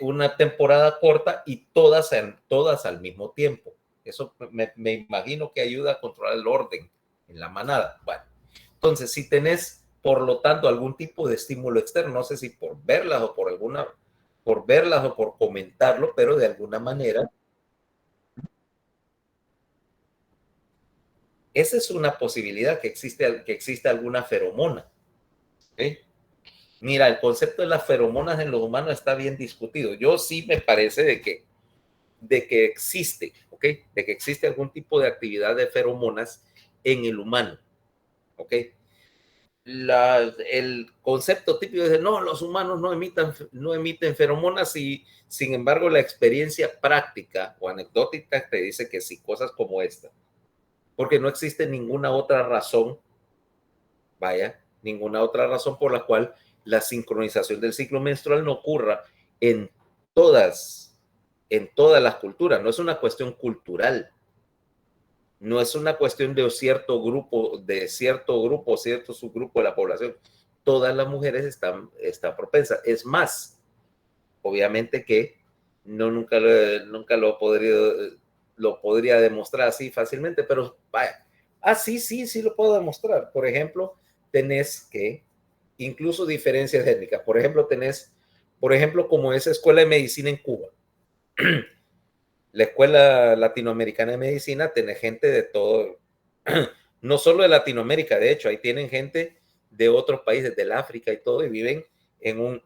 una temporada corta y todas al mismo tiempo. Eso me imagino que ayuda a controlar el orden en la manada. Bueno, entonces, si tenés, por lo tanto, algún tipo de estímulo externo, no sé si por verlas o por comentarlo, pero de alguna manera, esa es una posibilidad que existe alguna feromona. ¿Okay? Mira, el concepto de las feromonas en los humanos está bien discutido. Yo sí me parece de que existe, ¿ok? De que existe algún tipo de actividad de feromonas en el humano, ¿ok? El concepto típico es, no, los humanos no emiten feromonas y, sin embargo, la experiencia práctica o anecdótica te dice que sí, cosas como esta, porque no existe ninguna otra razón, vaya, ninguna otra razón por la cual la sincronización del ciclo menstrual no ocurra en todas, en todas las culturas. No es una cuestión cultural, no es una cuestión cierto subgrupo de la población. Todas las mujeres están propensas. Es más, obviamente que no nunca lo podría demostrar así fácilmente, pero vaya, sí lo puedo demostrar. Por ejemplo, tenés que, incluso diferencias étnicas, por ejemplo, como esa escuela de medicina en Cuba, la Escuela Latinoamericana de Medicina tiene gente de todo, no solo de Latinoamérica, de hecho, ahí tienen gente de otros países, del África y todo, y en un,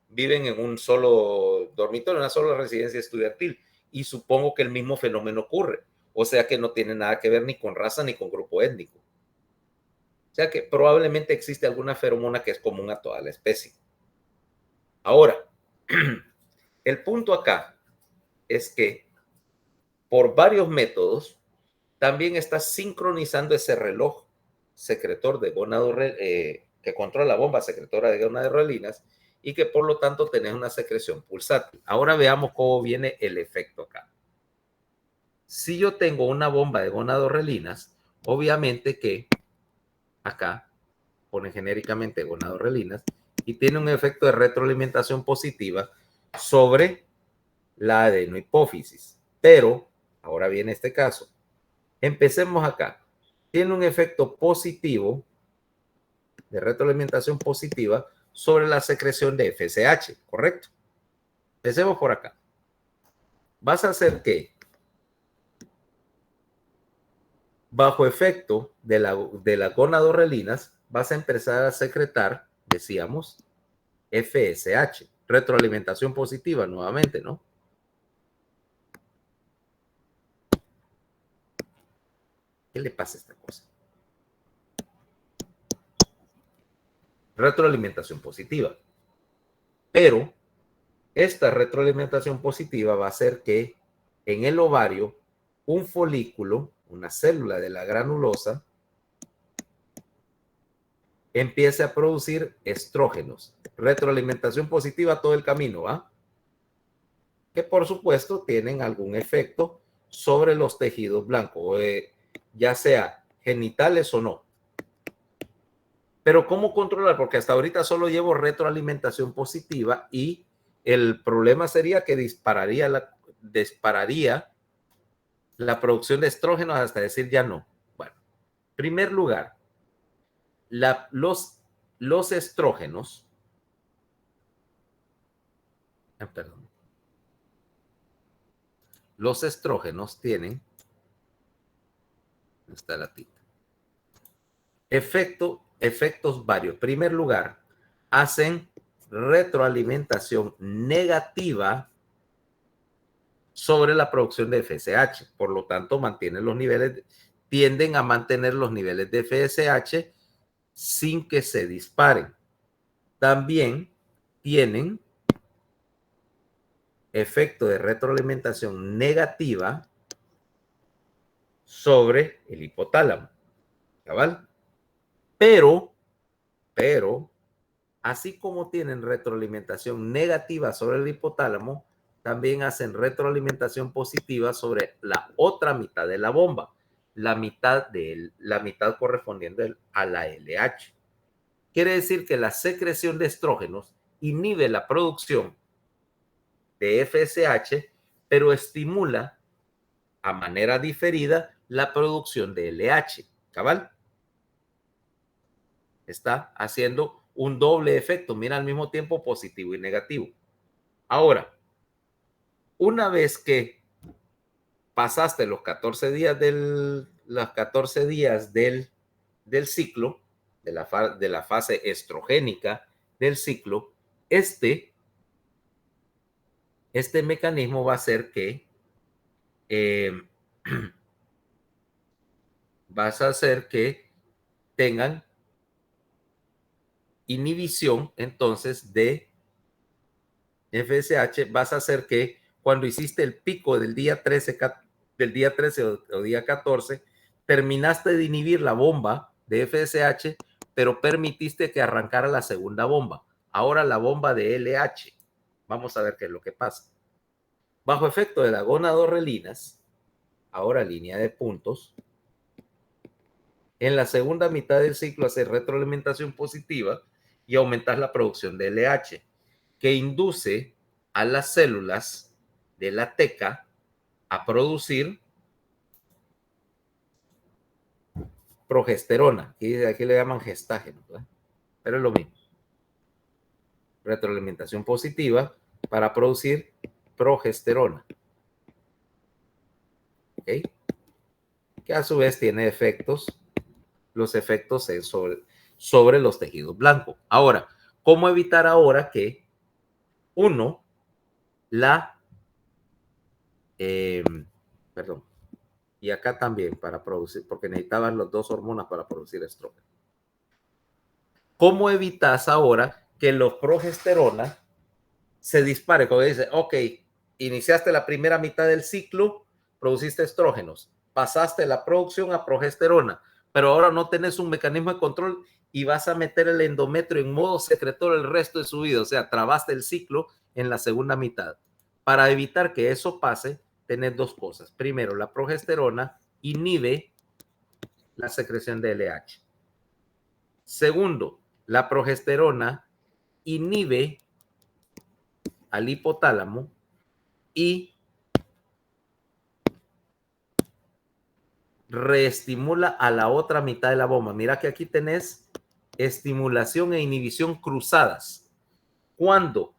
viven en un solo dormitorio, una sola residencia estudiantil, y supongo que el mismo fenómeno ocurre, o sea que no tiene nada que ver ni con raza ni con grupo étnico. O sea que probablemente existe alguna feromona que es común a toda la especie. Ahora, el punto acá es que por varios métodos también está sincronizando ese reloj secretor de que controla la bomba secretora de gonadorrelinas y que por lo tanto tenés una secreción pulsátil. Ahora veamos cómo viene el efecto acá. Si yo tengo una bomba de gonadorrelinas, obviamente que acá pone genéricamente gonadorrelinas y tiene un efecto de retroalimentación positiva sobre la adenohipófisis. Pero, ahora viene este caso. Empecemos acá. Tiene un efecto positivo de retroalimentación positiva sobre la secreción de FSH, ¿correcto? Empecemos por acá. Vas a hacer que, bajo efecto de las gonadorrelinas, vas a empezar a secretar, decíamos, FSH, retroalimentación positiva nuevamente, ¿no? ¿Qué le pasa a esta cosa? Retroalimentación positiva. Pero esta retroalimentación positiva va a hacer que en el ovario un folículo, una célula de la granulosa, empiece a producir estrógenos. Retroalimentación positiva todo el camino, ¿va? Que por supuesto tienen algún efecto sobre los tejidos blancos, ya sea genitales o no. Pero ¿cómo controlar? Porque hasta ahorita solo llevo retroalimentación positiva y el problema sería que dispararía la producción de estrógenos hasta decir ya no. Bueno, en primer lugar, los estrógenos, perdón, los estrógenos tienen, está la tinta, efectos varios. En primer lugar, hacen retroalimentación negativa sobre la producción de FSH. Por lo tanto, tienden a mantener los niveles de FSH sin que se disparen. También tienen efecto de retroalimentación negativa sobre el hipotálamo. ¿Cabal? Pero, así como tienen retroalimentación negativa sobre el hipotálamo, también hacen retroalimentación positiva sobre la otra mitad de la bomba, la mitad correspondiente a la LH. Quiere decir que la secreción de estrógenos inhibe la producción de FSH, pero estimula a manera diferida la producción de LH. ¿Cabal? Está haciendo un doble efecto, mira, al mismo tiempo positivo y negativo. Ahora, una vez que pasaste los 14 días del ciclo, de la fase estrogénica del ciclo, este mecanismo va a hacer que vas a hacer que tengan inhibición entonces de FSH, vas a hacer que cuando hiciste el pico del día 13 o día 14, terminaste de inhibir la bomba de FSH, pero permitiste que arrancara la segunda bomba. Ahora la bomba de LH. Vamos a ver qué es lo que pasa. Bajo efecto de la gonadorrelinas, ahora línea de puntos, en la segunda mitad del ciclo hace retroalimentación positiva y aumentas la producción de LH, que induce a las células de la teca a producir progesterona. Aquí le llaman gestágeno, ¿verdad? Pero es lo mismo. Retroalimentación positiva para producir progesterona. ¿Ok? Que a su vez tiene efectos, los efectos sobre los tejidos blancos. Ahora, ¿cómo evitar ahora que perdón, y acá también para producir, porque necesitaban las dos hormonas para producir estrógeno? ¿Cómo evitas ahora que los progesterona se dispare? Como dice, ok, iniciaste la primera mitad del ciclo, produciste estrógenos, pasaste la producción a progesterona, pero ahora no tenés un mecanismo de control y vas a meter el endometrio en modo secretor el resto de su vida, o sea, trabaste el ciclo en la segunda mitad. Para evitar que eso pase, tenés dos cosas. Primero, la progesterona inhibe la secreción de LH. Segundo, la progesterona inhibe al hipotálamo y reestimula a la otra mitad de la bomba. Mira que aquí tenés estimulación e inhibición cruzadas. Cuando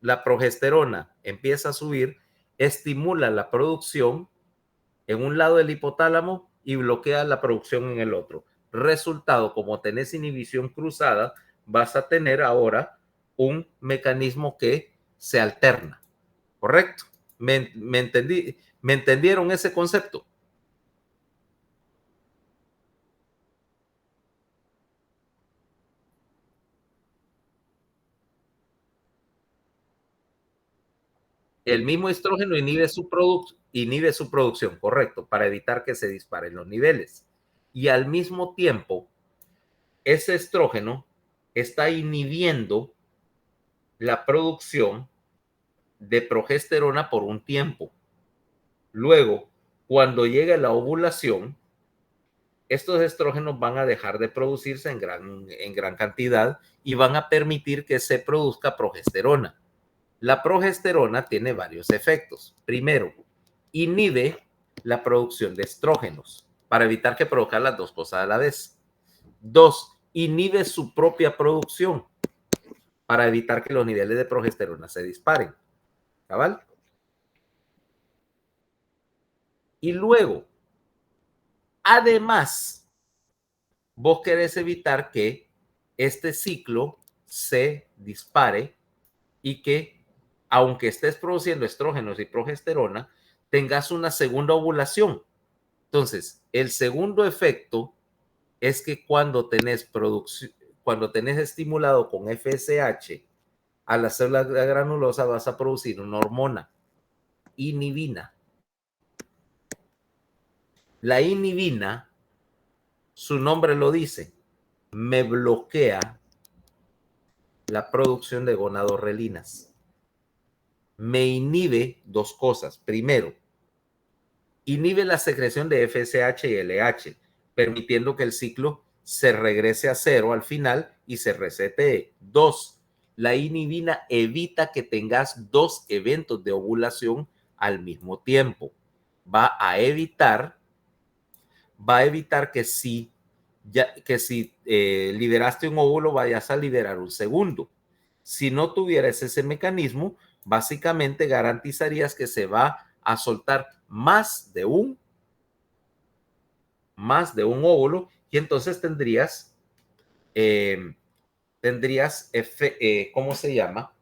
la progesterona empieza a subir, estimula la producción en un lado del hipotálamo y bloquea la producción en el otro. Resultado, como tenés inhibición cruzada, vas a tener ahora un mecanismo que se alterna. ¿Correcto? ¿Me entendieron ese concepto? El mismo estrógeno inhibe su producción, correcto, para evitar que se disparen los niveles. Y al mismo tiempo, ese estrógeno está inhibiendo la producción de progesterona por un tiempo. Luego, cuando llegue la ovulación, estos estrógenos van a dejar de producirse en gran cantidad y van a permitir que se produzca progesterona. La progesterona tiene varios efectos. Primero, inhibe la producción de estrógenos para evitar que produzcan las dos cosas a la vez. Dos, inhibe su propia producción para evitar que los niveles de progesterona se disparen. ¿Cabal? Y luego, además, vos querés evitar que este ciclo se dispare y que, aunque estés produciendo estrógenos y progesterona, tengas una segunda ovulación. Entonces, el segundo efecto es que cuando tenés estimulado con FSH a la célula granulosa, vas a producir una hormona, inhibina. La inhibina, su nombre lo dice, me bloquea la producción de gonadorrelinas. Me inhibe dos cosas. Primero, inhibe la secreción de FSH y LH, permitiendo que el ciclo se regrese a cero al final y se resete. Dos, la inhibina evita que tengas dos eventos de ovulación al mismo tiempo. Va a evitar que si liberaste un óvulo, vayas a liberar un segundo. Si no tuvieras ese mecanismo, básicamente garantizarías que se va a soltar más de un óvulo y entonces ¿cómo se llama?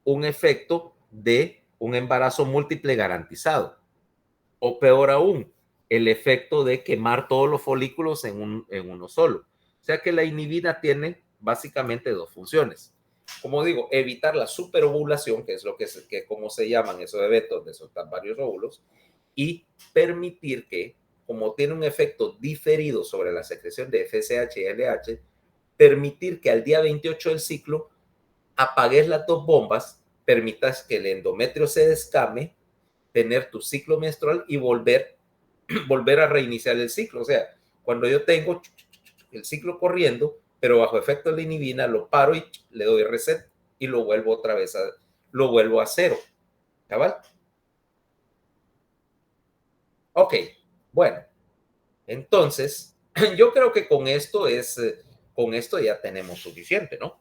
Un efecto de un embarazo múltiple garantizado. O peor aún, el efecto de quemar todos los folículos en uno solo. O sea que la inhibina tiene básicamente dos funciones. Como digo, evitar la superovulación, que es como se llaman esos eventos de soltar varios óvulos, y permitir que, como tiene un efecto diferido sobre la secreción de FSH y LH, permitir que al día 28 del ciclo apagues las dos bombas, permitas que el endometrio se descame, tener tu ciclo menstrual y volver a reiniciar el ciclo. O sea, cuando yo tengo el ciclo corriendo, pero bajo efecto de la inhibina, lo paro y le doy reset y lo vuelvo otra vez lo vuelvo a cero. ¿Cabal? Ok, bueno, entonces yo creo que con esto ya tenemos suficiente, ¿no?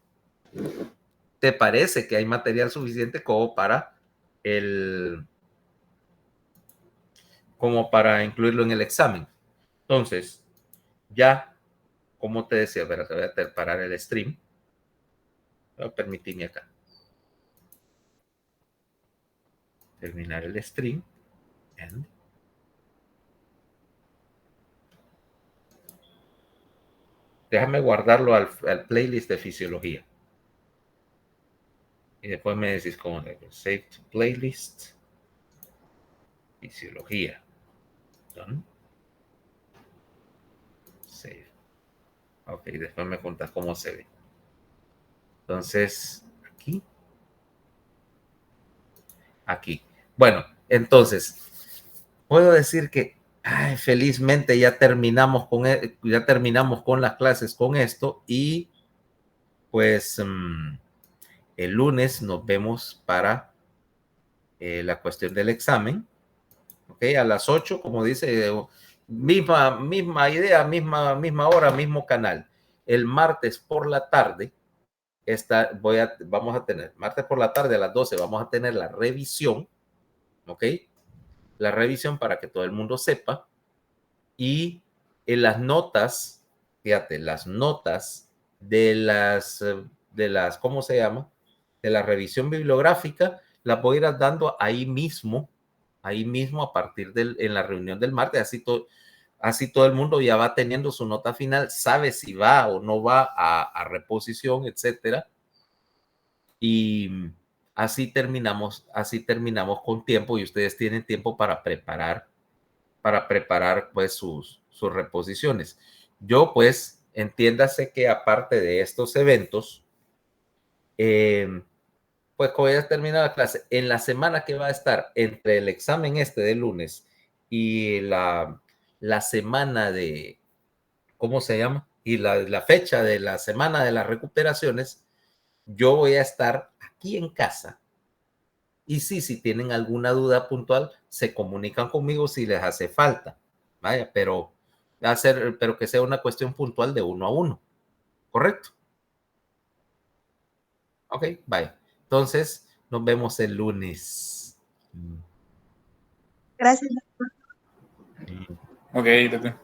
¿Te parece que hay material suficiente como para incluirlo en el examen? Entonces, ya, como te decía, te voy a parar el stream. Voy a permitirme acá terminar el stream. Déjame guardarlo al playlist de fisiología. Y después me decís cómo save to playlist, fisiología. Done. Save. Ok, después me contás cómo se ve. Entonces, aquí. Bueno, entonces, puedo decir que felizmente ya terminamos con las clases con esto y pues el lunes nos vemos para la cuestión del examen. Ok, a las 8, como dice, misma idea, misma hora, mismo canal. El martes por la tarde vamos a tener, martes por la tarde a las 12 vamos a tener la revisión, ok, la revisión para que todo el mundo sepa. Y en las notas, fíjate, las notas de las, ¿cómo se llama? De la revisión bibliográfica, las voy a ir dando ahí mismo a partir en la reunión del martes, así todo el mundo ya va teniendo su nota final, sabe si va o no va a reposición, etcétera. Y así terminamos con tiempo y ustedes tienen tiempo para preparar pues sus reposiciones. Yo pues entiéndase que aparte de estos eventos, pues como ya termina la clase, en la semana que va a estar entre el examen de lunes y la semana de, ¿cómo se llama? Y la fecha de la semana de las recuperaciones, yo voy a estar aquí en casa. Y sí, si tienen alguna duda puntual, se comunican conmigo si les hace falta. Vaya, pero que sea una cuestión puntual de 1 a 1. ¿Correcto? Ok, vaya. Entonces, nos vemos el lunes. Gracias. Ok, doctor.